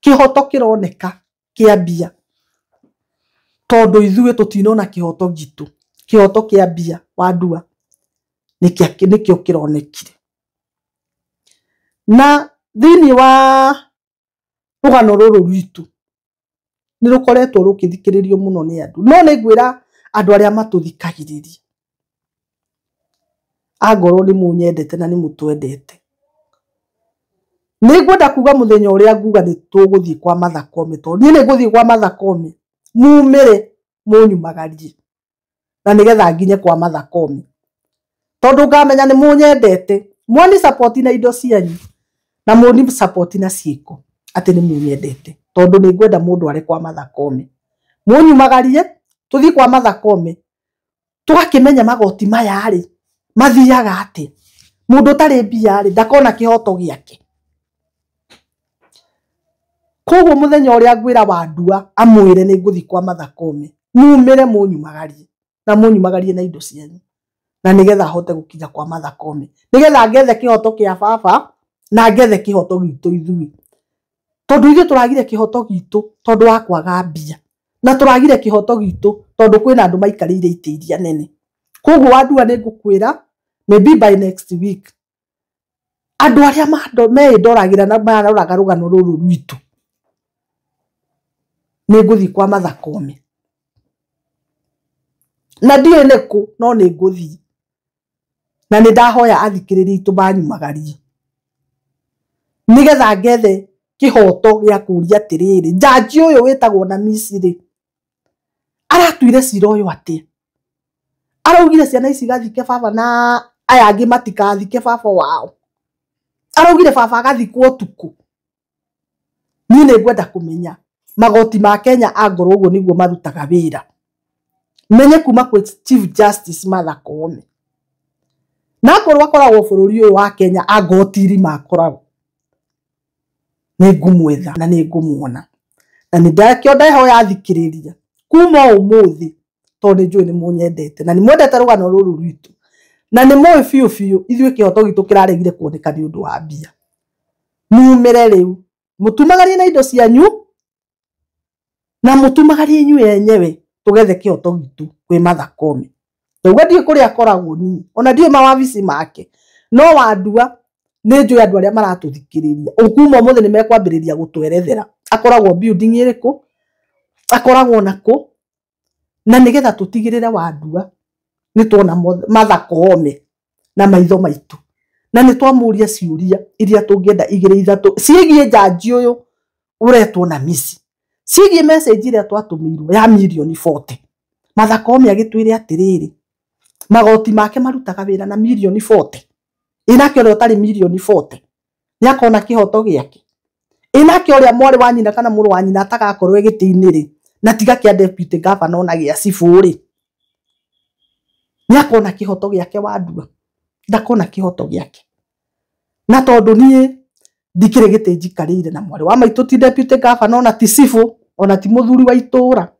Kĩhoto kĩroneka kĩa mbia, tondũ ithuĩ tũtinona kĩhoto gitũ. Kĩhoto kĩa mbia Wandua nĩkĩo kĩronekire. Na thĩinĩ wa rũgano rũrũ rwitũ nĩ rũkoretwo rũkĩthikĩrĩrio mũno nĩ andũ. No nĩ ngwĩra andũ arĩa matũthikagĩrĩria, angorwo nĩ mũnyendete na nĩ mũtwendete, nĩ ngwenda kuga mũthenya ũrĩa nguga nĩ tũgũthiĩ kwa Martha Koome, tondũ niĩ nĩ ngũthiĩ kwa Martha Koome, mumĩre mũnyumagarie na nĩgetha nginye kwa Martha Koome, tondũ ngamenya nĩ mũnyendete, mwani support na indo cianyu na mũni support na ciĩko, atĩ nĩ mũnyendete, tondũ nĩ ngwenda mũndũ arĩ kwa Martha Koome, mũnyumagarie, tũthiĩ kwa Martha Koome, tũgakĩmenya magoti maya rĩ mathiaga atĩ. Mũndũ ũtarĩ mbia rĩ ndakona kĩhoto gĩake. Koguo mũthenya ũrĩa ngwĩra Wandua amwĩre nĩ ngũthiĩ kwa Martha Koome, mumĩre mũnyumagarie na mũnyumagarie na indo cianyu, na nĩgetha ahote gũkinya kwa Martha Koome, nĩgetha ngethe kĩhoto kĩa baba na ngethe kĩhoto gitũ ithuĩ. Tondũ ithuĩ tũragire kĩhoto gitũ tondũ wa kwaga mbia, na tũragire kĩhoto gitũ tondũ kwĩna andũ maikarĩire itĩ iria nene. Koguo Wandua nĩ ngũkwĩra maybe by next week andũ arĩa meĩndoragĩra na maroraga rũgano rũrũ rwitũ nĩ ngũthiĩ kwa Martha Koome, na ndiũĩ nĩkũ no nĩ ngũthiĩ, na nĩ ndahoya athikĩrĩria itũ manyumagarie, nĩgetha ngethe kĩhoto gĩa kũria atĩrĩrĩ, njanji ũyũ wĩtagwo na Misiri aratuire cira ũyũ atĩa? Araugire ciana ici gathike baba na aya angĩ matikathike baba wao? Araugire baba agathikwo ũtukũ? Niĩ nĩ ngwenda kũmenya magoti ma Kenya angorwo ũguo nĩguo marutaga wĩra, menye kuma kwĩ Chief Justice Martha Koome, na akorwo akoragwo bũrũri ũyũ wa Kenya angotiri makoragwo, nĩ ngũmwetha na nĩ ngũmuona, na nĩ ndakĩo ndehoya athikĩrĩria kuma ũmũthĩ, tondũ nĩ njũĩ nĩ mũnyendete na nĩ mwendete rũgano rũrũ rwitũ, na nĩ mũĩ biũ biũ ithuĩ kĩhoto gitũ kĩraregire kuoneka nĩ ũndũ wa mbia. Mumĩre rĩu mũtumagarie na indo cianyu na mũtumagarie inyuĩ enyewe, tũgethe kĩhoto gitũ kwĩ Martha Koome. Ndauga ndiĩ kũrĩa akoragwo niĩ, ona ndiĩ mawabici make, no Wandua nĩ njũĩ andũ arĩa maratũthikĩrĩria ũkuma ũmũthĩ nĩ mekwambĩrĩria gũtwerethera akoragwo building ĩrĩkũ, akoragwo nakũ, na nĩgetha tũtigĩrĩre Wandua nĩ tuona Martha Koome na maitho maitũ, na nĩ twamũria ciũria iria tũngĩenda igĩrĩ ithatũ ciĩgiĩ njanji ũyũ uretwo na misi cigie message ire twatumirwo ya milioni 40 Mathakome agitwire atiriri magoti make marutaga wira na milioni 40 inake ore utari milioni 40 ni akona kihoto giake inake ore mwari wa nyina kana muru wa nyina atagakorwo giti-ini ri na tiga kia deputy governor na gia cibu ri ni akona kihoto giake wadua ndakona kihoto giake na tondu nie ndikire giti njikarire na mwari wa maitu ti deputy governor na ti cibu ona ti muthuri wa itura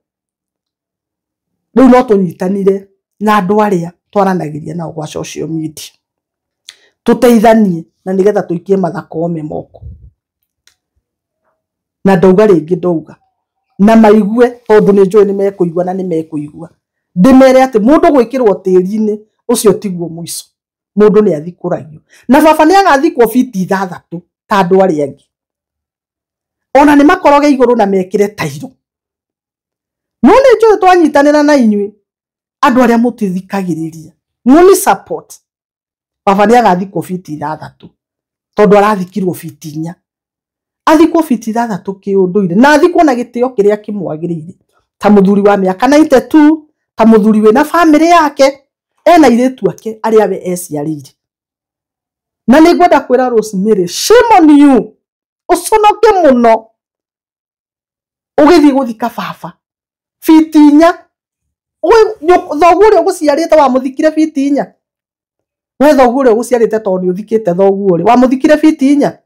riu no tunyitanire na andu aria twaranagiria nao gwa social media tuteithanie na nigetha tuikie Mathakome moko na ndauga ringi ndauga na maigue tondu ni njui ni mekuigua na ni mekuigua ndimere ati mundu gwikirwo tiri-ini ucio tiguo muico mundu ni athikuragio na baba ni agathikwo fiti 6 ta andu aria angi ona ni makoroge iguru na mekire tairo no ni njui twanyitanira na inyui andu aria mutithikagiriria muni support baba ni agathikwo fiti 6 tondu arathikirwo fiti 4 athikwo fiti 6 kiunduire na athikwo na gitio kiria kimwagirire ta muthuri wa miaka 92 ta muthuri wina family yake ena iretu ake aria we eciarire na ni gwenda kwira Rosemary shame on you uconoke muno ugithi guthika baba fiti 4 thoguo uguciarite wa muthikire fiti 4 we thoguo uguciarite tondu uthikite thoguo wa muthikire fiti 4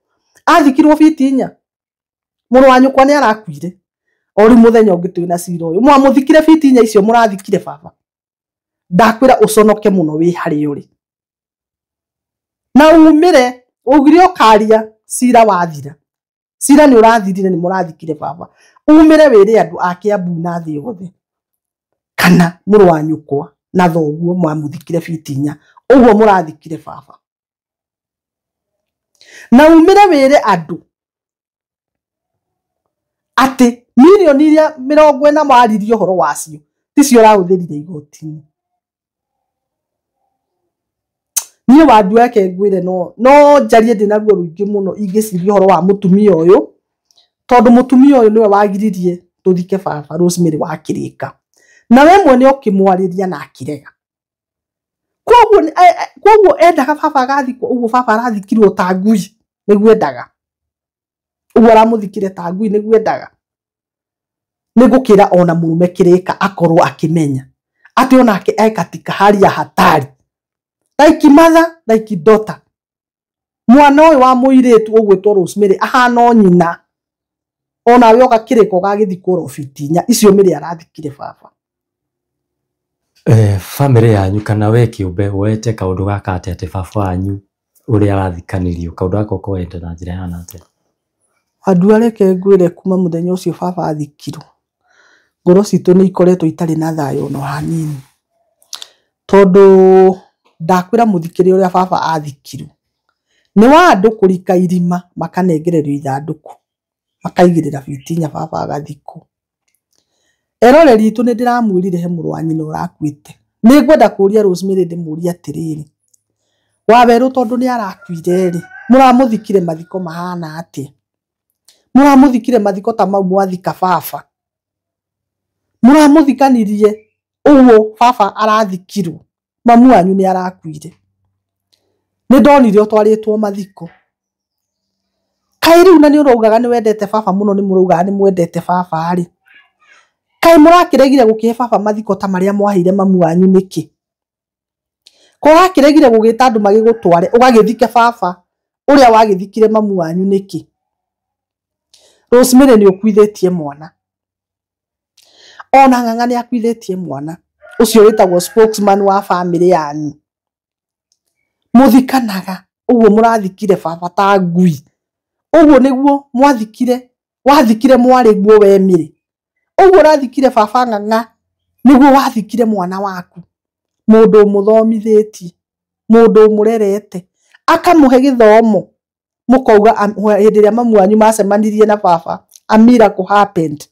athikirwo fiti 4 muru wa nyukwa ni arakuire ori muthenya ungi twina cira uyu mwa muthikire fiti 4 icio murathikire baba ndakwira uconoke muno wi hari uri na umire ugire ukaria cira wathira cira ni urathirire ni murathikire baba umire wire andu ake Abu na thi yothe kana muru wa nyukwa na thoguo mwa muthikire fiti 4 uguo murathikire baba na umire wire andu ati milioni iria 40 mwaririe horo wacio ticio rahuthirire igoti-ini nie wandu yake ngwire no njarie ndinaguo ruingi muno ingiciria horo wa mutumia uyu tondu mutumia uyu niwe wagiririe tuthike baba Rosemary wa kirika na we mwene ukimwariria na akirega koguo endaga baba agathikwo uguo baba arathikirwo ta ngui niguo endaga uguo aramuthikire ta ngui niguo endaga nigukira ona murume kirika akorwo akimenya ati onake katika hali ya hatari like mother like daughter mwana uyu wa muiretu ugwitwo Rosemary ahana nyina ona we ogakiriko gagithikwo fiti 4 icio miri arathikire baba family yanyu kana we kiumbe wete kaundu gaka ati baba wanyu uria arathikanirio kaundu gaka koete na njira yana ate andu areke ngwire kuma muthenya ucio baba athikirwo ngoro citu ni ikoretwo itari na thayo no hanini tondu ndakwira muthikire uria baba athikirwo ni wa andu kurika irima makanengererio ithanduku makaigirira fiti 4 baba agathikwo eroreri itu ni ndiramwirire he muru wa nyina urakuite ni gwenda kuria Rosemary ndimuria atiriri waberu tondu ni arakuire ri muramuthikire mathiko mahana ati muramuthikire mathiko ta mau mwathika baba muramuthikaniriye uguo baba arathikirwo mamu wanyu ni arakuire ni ndonire utwaritwo mathiko kai riu na ni uraugaga ni wendete baba muno ni muraugaga ni mwendete baba ari kai murakiregire gukihe baba mathiko ta maria mwaheire mamu wanyu niki kurakiregire gugita andu magigutware ugagithike baba uria wagithikire mamu wanyu niki Rosemary ni ukwithitie mwana ona ng'ang'a ni akwithitie mwana ucio witagwo spokesman wa family yanyu muthikanaga uguo murathikire baba ta ngui uguo niguo mwathikire wathikire mwari guo we miri uguo rathikire baba ng'ang'a niguo wathikire mwana waku mundu muthomithitie mundu murerete akamuhe githomo mukauga hindi iria mamu wanyu macemanirie na baba a miracle happened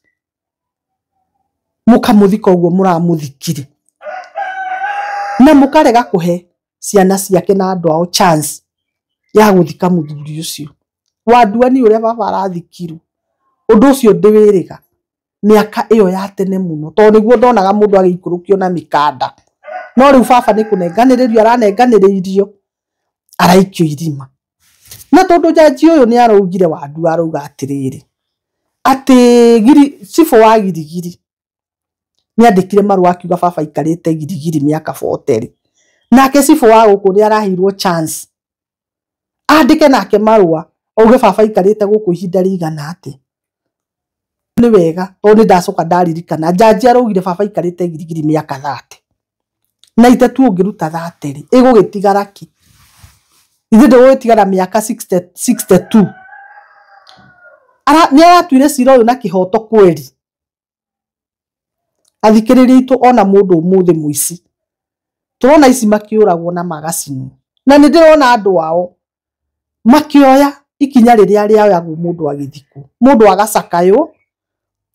mukamuthika uguo muramuthikire na mukarega kuhe ciana ciake na andu ao chance ya guthika muthuri ucio wandua ni uria baba arathikirwo undu ucio ndiwiriga miaka iyo ya tene muno to niguo ndonaga mundu agiikurukio na mikanda no riu baba ni kunenganiririo aranenganiririo araikio irima na tondu jaji uyu ni araugire wandu arauga atiriri ati cifo wa girigiri ni andikire marua akiuga baba ikarite girigiri miaka 40 nake cifo wa guku ni arahirwo chance andike nake marua auge baba ikarite guku ihinda rigana ati ni wega to ni ndacoka ndaririkana jaji araugire baba ikarite girigiri miaka 30 na itetu ungiruta 30 igugitigara ki ithe ndigwitigara miaka 62 ni aratuire cira uyu na kihoto kweri athikiriria itu ona mundu umuthi muici turona ici makiuragwo na magacini na ni ndirona andu ao makioya ikinya riria riayagwo mundu agithikwo mundu agacakayo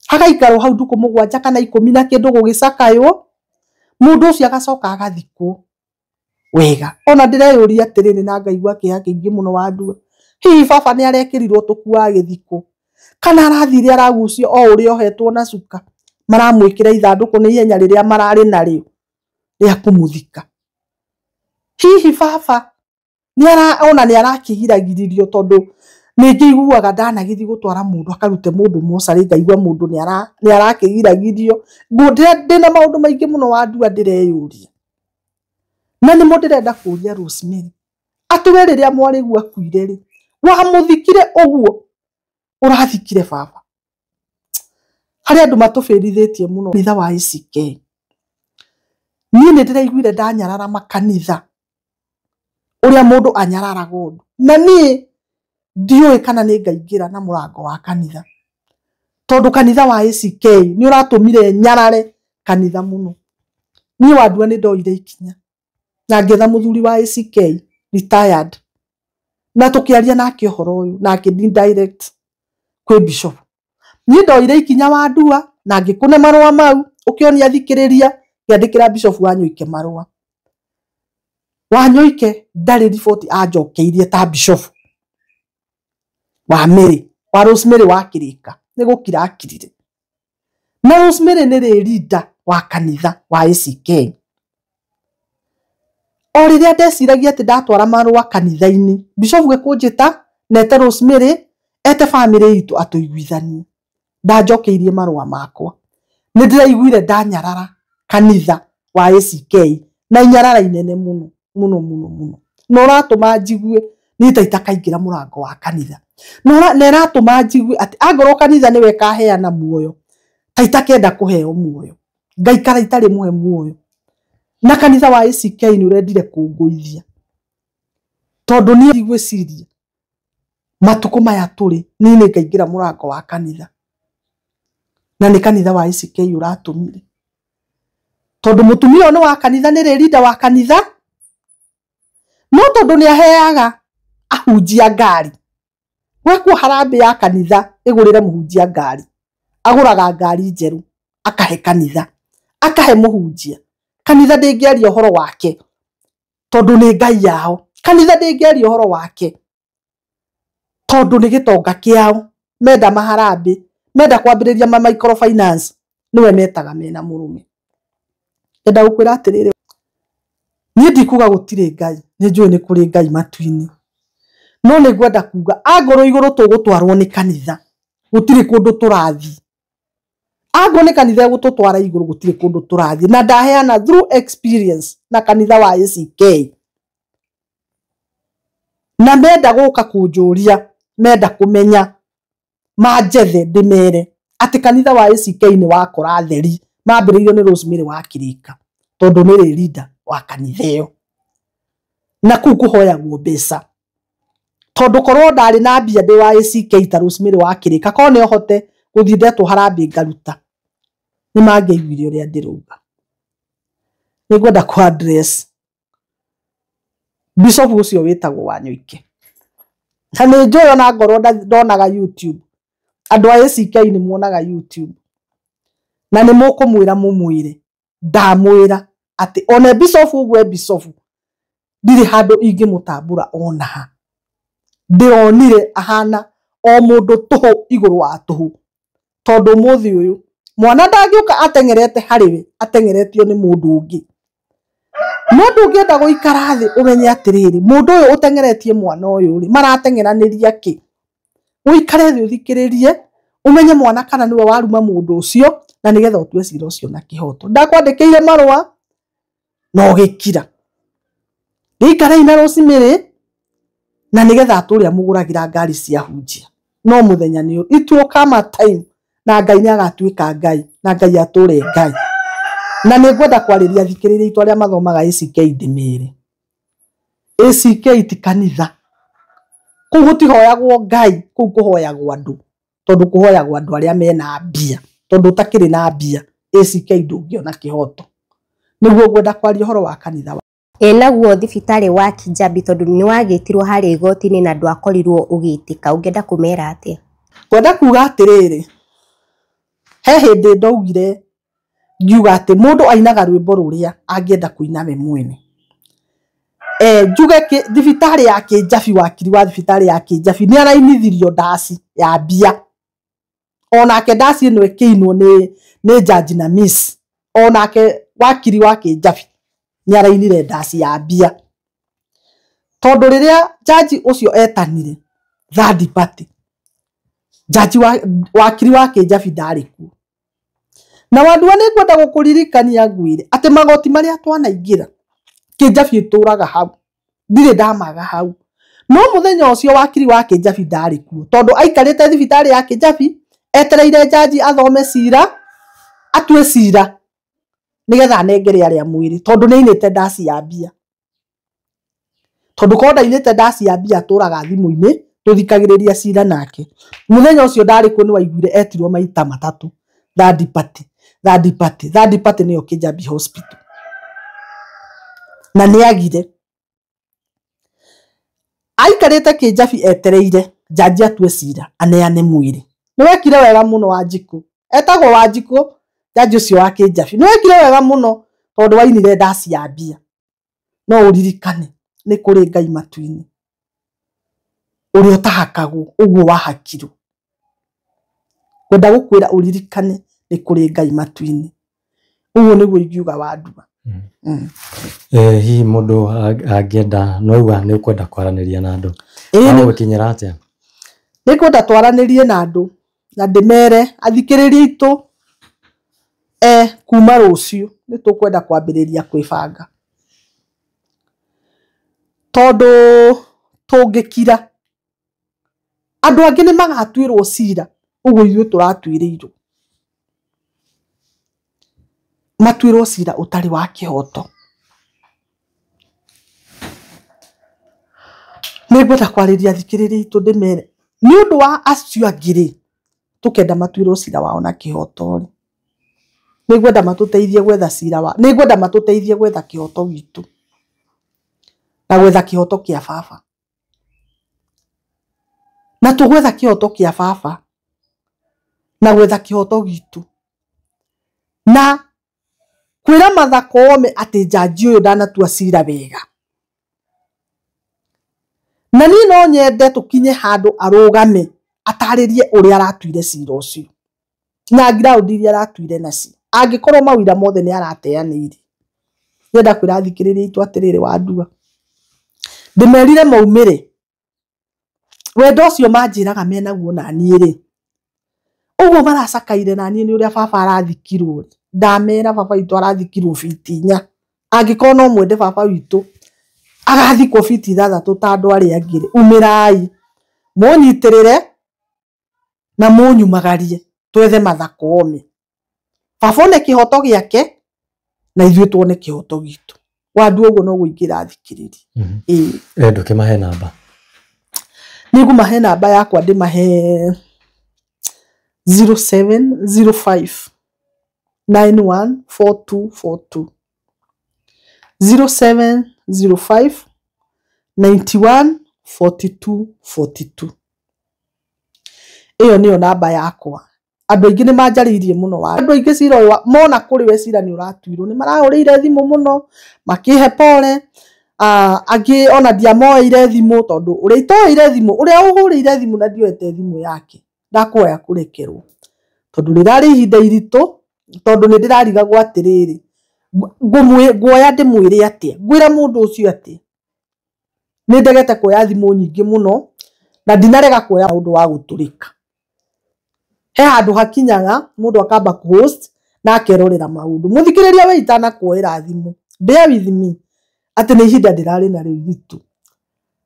agaikaro hau nduku mugwanja kana 10 na kindu gugicakayo mundu ucio agacoka agathikwo wega ona ndireyuria atiriri na ngaigua kiha kiingi muno wandu hihi baba ni arekirirwo tukua agithikwo kana arathire aragucio o uri ohetwo na cuka maramwikira ithanduku ni ihenya riria marari nario ria kumuthika hihi baba ni arakigiragiririo tondu ningi iguaga ndanagithi gutwara mundu akarute mundu mosari ngaigua mundu ni arakigiragirio ndina maundu maingi muno wandu ndireyuria na ni ndirenda kuria Rosemary atuwe riria mwarigua kuire ri wa muthikire uguo urathikire baba hari andu matufirithetie muno kanitha wa ACK ni ndiraiguire ndanyarara makanitha uria mundu anyarara gundu na ni ndiwe kana ni ngaingira na murango wa kanitha tondu kanitha wa ACK ni uratumire nyarare kanitha muno ni wandua ni ndoire ikinya na ngetha muthuri wa ACK retired na tukiaria nake uhoro uyu nake direct kwi bishop ni ndoire ikinya wandua na ngikune marua mau ukionia thikiriria yandikira bishop Wanyoike marua Wanyoike ndari report ajokeirie ta bishop wa Mary wa Rosemary wa Kirika ni gukira akirire na Rosemary ni leader wa kanitha wa ACK o riria ndeciragia ati ndatwara marua kanitha-ini bishop gekunjita nete Rosemary ete family itu atuiguithanie ndajokeirie marua makwa ni ndiraiguire ndanyarara kanitha wa ACK na inyarara inene muno muno muno muno no ratuma njigue ni taitakaingira murango wa kanitha no neratuma njigue ati angorwo kanitha niwe kaheana muoyo taitakenda kuheo muoyo ngaikara itari muhe muoyo na kanitha wa ACK ni urendire kunguithia tondu ni igwiciria matuko maya turi ni ngaingira murango wa kanitha na ni kanitha wa ACK uratumire tondu mutumia ono wa kanitha ni leader wa kanitha no tondu ni aheaga ahunjia ngari gwekwo harambe ya kanitha igurire muhunjia ngari aguraga ngari njeru akahe kanitha akahe muhunjia kanitha ndingiaria uhoro wake tondu ni ngai yao kanitha ndingiaria uhoro wake tondu ni gitonga kiao menda maharambe menda kwambiriria microfinance niwe metaga mena murume enda gukwira atiriri ni ndikuga gutire ngai ni njui ni kuri ngai matuini no ni gwenda kuga agoro iguru tugutwarwo ni kanitha gutire kundu turathi agwo ni kanitha gututwara iguru gutire kundu turathi na ndaheana through experience na kanitha wa ACK na menda guka kunjuria menda kumenya majethe ndimere ati kanitha wa ACK ni wakora theri mambiririo ni Rosemary wa Kirika tondu ni leader wa kanitha iyo na kuhoyagwo mbeca tondu korwo ndari na mbia ndi wa ACK ta Rosemary wa Kirika ko ne hote guthii ndetwo harambe ngaruta ni mangeiguire uria ndiruga ni gwenda ku address bishop ucio witagwo Wanyoike kana njoyo na ngoro ndonaga YouTube andu a ACK ni muonaga YouTube na ni mukumwira mumwire ndamwira ati one bishop ugwe bishop ndiri handu ingi mutambura ona ha ndionire ahana o mundu tuhu iguru wa tuhu tondu muthi uyu mwana ndangĩũka atengerete hariwe atengeretio ni mundu ungi no ndũngĩenda gũikara thĩ ũmenye atĩrĩrĩ mũndũ ũyũ ũtengeretie mwana ũyũ rĩ maratengeranĩria kĩ ũikare thĩ ũthikĩrĩrie umenye mwana kana niwe waruma mundu ucio na nigetha utue cira ucio na kihoto ndakwandĩkĩire marũa no gĩkira gĩikara ina Rosemary na nigetha atũrĩa mũgũragĩra ngari cia hunjia no muthenya nĩ itwo kama time na Ngai nĩ agatuĩka Ngai na Ngai atũre Ngai na nĩngwenda kwarĩria thikĩrĩria itwa rĩa mathomaga ACK Ndĩmĩrĩ ACK ti kanitha kũu gũtihoyagwo Ngai kũu kũhoyagwo andũ tondu kũhoyagwo andũ arĩa mena mbia tondu utakĩrĩ na mbia ACK ndũngĩona kĩhoto nĩguo ngwenda kwaria ũhoro wa kanitha naguo thibitarĩ wa Kijabi tondu nĩ wagĩtirwo harĩ igoti-inĩ na ndwakorirwo ũgĩtĩka ũngĩenda kũmera atĩa ngwenda kuga atĩrĩrĩ he hĩndĩ ndaugire ngiuga atĩ mũndũ ainaga rwĩmbo rũrĩa angĩenda kũina we mwene njuge thibitarĩ ya Kijabi wakiri wa thibitarĩ ya Kijabi nĩ arainithirio ndaci ya mbia onake ndaci ĩno ĩkĩinwo nĩ Judge na Miss onake wakiri wa Kijabi nĩ arainire ndaci ya mbia tondu rĩrĩa jaji ũcio etanire third party jaji wakiri wa Kijabi ndarĩ kuo na wandua nĩ ngwenda gũkũririkania ngwĩre atĩ magoti marĩa twanaingĩra Kijabi ĩtũraga hau ndirĩ ndamaga hau no mũthenya ũcio wakiri wa Kijabi ndarĩ kuo tondu aikarĩte thibitarĩ ya Kijabi etereire jaji athome cira atue cira nigetha anengere arĩa mwĩrĩ tondu nĩ ainĩte ndaci ya mbia tondu konda ainĩte ndaci ya mbia atũraga thimũ-inĩ tũthikagĩrĩria cira nake mũthenya ũcio ndarĩ kuo nĩ waiguire etirwo maita matatũ third party nĩyo Kijabi Hospital na nĩ agire aikarĩte Kijabi etereire jaji atue cira aneane mwĩrĩ nĩ wekire wega mũno Wanjikũ etagwo Wanjikũ jaji ũcio wa Kijabi nĩ wekire wega mũno tondu wainire ndaci ya mbia no ũririkane nĩ kũrĩ Ngai matu-inĩ ũrĩa ũtahakagwo ũguo wahakirwo ngwenda gũkwĩra ũririkane nĩ kũrĩ Ngai matu-inĩ ũguo nĩguo ingiuga Wandua hihi mũndũ angĩenda no uga nĩ ũkwenda kwaranĩria na andũ no gũkinyĩra atĩa nĩ kwenda twaranĩrie na andũ na ndĩmere athikĩrĩria itũ kuma rũciũ nĩ tũkwenda kwambĩrĩria kwĩbanga tondu tũngĩkira andũ angĩ nĩ magatuĩrwo cira ũguo ithuĩ tũratuĩrĩirwo matuĩrwo cira ũtarĩ wa kĩhoto nĩ ngwenda kwarĩria athikĩrĩria itũ ndĩmere nĩ ũndũ wa acio angĩ tũkenda matuĩrwo cira wao na kĩhoto nĩ ngwenda matũteithie gwetha cira wa nĩ ngwenda matũteithie gwetha kĩhoto gitũ na gwetha kĩhoto kĩa baba na tũgwetha kĩhoto kĩa baba na gwetha kĩhoto gitũ na kwĩra Martha Koome atĩ jaji ũyũ ndanatua cira wega na niĩ no nyende tũkinye handũ arũgame atarĩrie ũrĩa aratuire cira ũcio na ground iria aratuire nacio angĩkorwo mawĩra mothe nĩ arateanĩire nyenda kwĩra athikĩrĩria itũ atĩrĩrĩ Wandua ndĩmerire maumĩre wendo ũcio manjĩraga menaguo na niĩ rĩ ũguo maracakaire na niĩ nĩ ũrĩa baba arathikirwo ndamera baba witũ arathikirwo biti 4 angĩkorwo no mwende baba witũ agathikwo biti 6 ta andũ arĩa angĩ umĩrai mũnyitĩrĩre na mũnyumagarie twethe Martha Koome baba one kĩhoto gĩake na ithuĩ tuone kĩhoto gitũ Wandua ũguo no gũingĩra athikĩrĩria ndũkĩmahe namba nĩngũmahe namba yakwa ndĩmahe 0705 914242 0705 914242 iyo niyo namba yakwa andũ aingĩ nĩ manjarĩirie mũno andũ aingĩ cira ũyũ mona kũrĩ we cira nĩ ũratuirwo nĩ marahũrĩire thimũ mũno makĩhe pole angĩ ona ndiamoeire thimũ tondu ũrĩa itoeire thimũ ũrĩa ũhũrĩire thimũ na ndioete thimũ yake ndakũhoya kũrekerwo tondu rirari ihinda iritu tondu ni ndirarigagwo atiriri nguoya ndimwire atia ngwira mundu ucio atia ni ndegete kuoya thimu nyingi muno na ndinarega kuoya undu wa guturika he handu hakinyaga mundu akamba host na akerorera maundu muthikiriria we itana kuoira thimu bear with me ati ni ihinda ndirari na riu gitu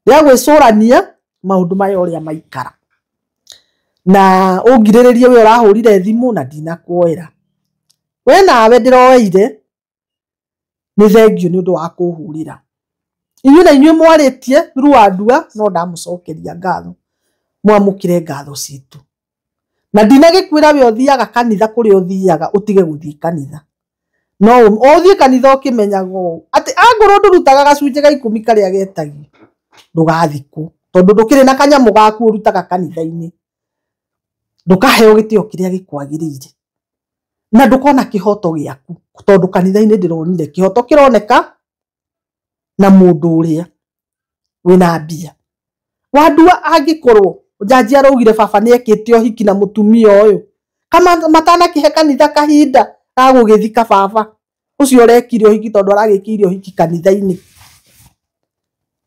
ria gwicurania maundu maya uria maikara na ungiriririe we urahurire thimu na ndinakuoira we nawe ndiroire ni thengio ni undu wa kuhurira inyu na inyu mwaritie ruandua no ndamucokeria ngatho mwamukire ngatho citu na ndinagikwira we uthiaga kanitha kuri uthiaga utige guthii kanitha no uthii kanitha ukimenyago ati angoro ndurutaga gacunje ga 10 karia getagi ndugathikwo tondu ndukire na kanyamu gaku urutaga kanitha-ini ndukaheo gitio kiria gikwagirire na ndukona kihoto giaku tondu kanitha-ini ndironire kihoto kironeka na mundu uria wina mbia wandua angikorwo jaji araugire baba ni ekite ohiki na mutumia uyu kama matana kihe kanitha kahinda agugithika baba ucio urekire ohiki tondu aragikire ohiki kanitha-ini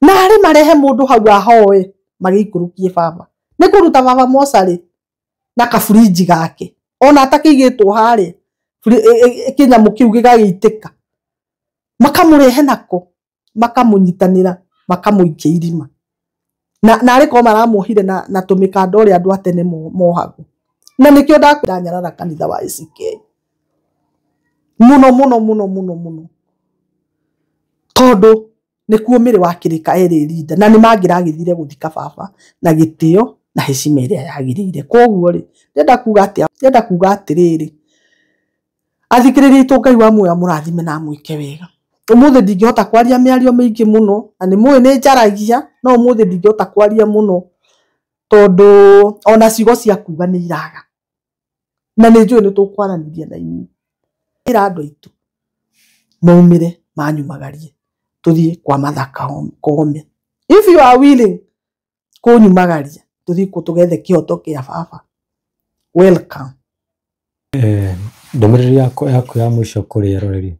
na ari marehe mundu hau ahoe magikurukie baba ni kuruta baba mosari na kafurinji gake ona atakigitwo hari kinyamu kiu gigagiitika makamurehe nako makamunyitanira makamuikia irima na ariko maramuhire na tumikanda uria andu atene mohagu na nikio ndakwira nyarara kanitha wa ICK muno tondu nikuo miri wa kirika erinda na ni mangiragithire guthika baba na gitio na heshima iria yagirire koguo ri ndenda kuga atiriri athikiririe tu Ngai wa muoyo murathime na mwike wega umuthi ndingihota kwaria miario mingi muno na ni mwe ni njaragia no umuthi ndingihota kwaria muno tondu ona cigo cia kuga ni iraga na ni njui ni tukwaraniria na inyu ira andu aitu maumire manyumagarie tuthie kwa mathaka kome if you are willing kunyumagaria tuthie kutugethe kihoto kia baba welcome ndomiriri yako ya mwisho kuri eroreri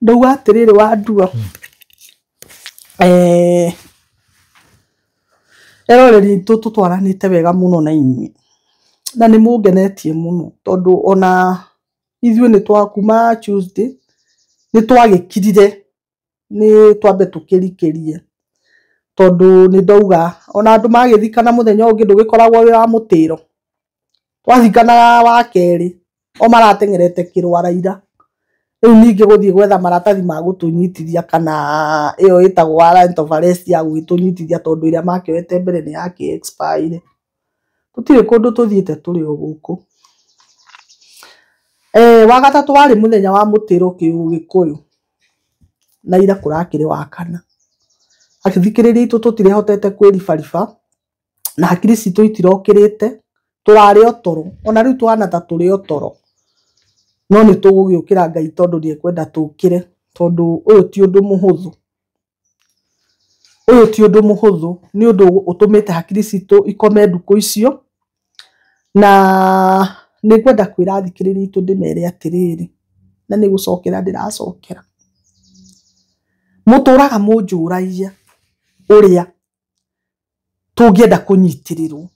ndauga atiriri wandua eroreri tutwaranite wega muno na inyu na ni mungenetie muno tondu ona ithuĩ ni twakuma Tuesday ni twagikirire ni twambe tukirikirie tondu ni ndauga ona andu magithikana muthenya ungi ndugikoragwo wira mutiro twathikana wa keri o maratengerete kirwara-ira riu ningi guthie gwetha maratathi ma gutunyitithia kana iyo itagwo warrant of arrest ya gwitunyitithia tondu iria makioete mbere ni yaki expire tutire kundu tuthiite turi o guku wagatatu wari muthenya wa mutiro Gikuyu na ira kurakire wa kana akithikiriria itu tutire hotete kwiribariba na hakiri citu itirokirite turari otoro ona riu twana ta turi otoro no ni tugugiukira Ngai tondu ni ekwenda tukire tondu uyu ti undu muhuthu ni undu utumite hakiri citu ikome nduku icio na ni kwenda kwira athikiriria itu ndimere atiriri na ni gucokera ndiracokera muturaga munjuragia uria tungienda kunyitirirwo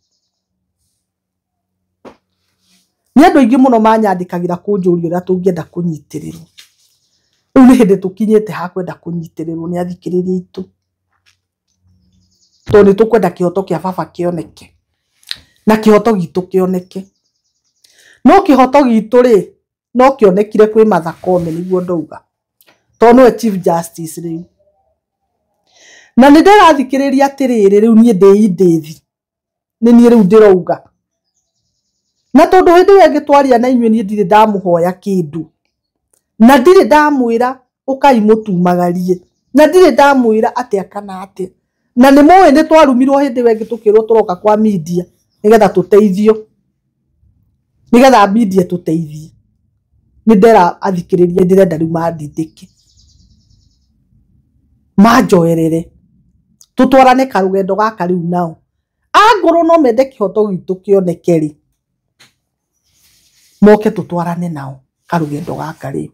ni andu aingi muno manyandikagira kunjuria uria tungienda kunyitirirwo riu ni hindi tukinyite ha kwenda kunyitirirwo ni athikiriria itu tondu tukwenda kihoto kia baba kioneke na kihoto gitu kioneke no kihoto gitu ri no kionekire kwi Martha Koome niguo ndauga tondu we chief justice riu na ni ndirathikiriria atiriri riu nie ndithi ni nie riu ndirauga na tondu hindi we ngitwaria na inyue nie ndire ndamuhoya kindu na ndire ndamwira ukai mutumagarie na ndire ndamwira atia kana atia na ni moe ni twarumirwo hindi we ngitukirwo turoka kwa media nigetha tuteithio nigetha media tuteithie ni ndera athikiriria ndirenda riu mandindike majoerere tutwarane karugendo gaka riu nao angoro no mende kihoto gitu kionekeri moke tutwarane nao karugendo gaka riu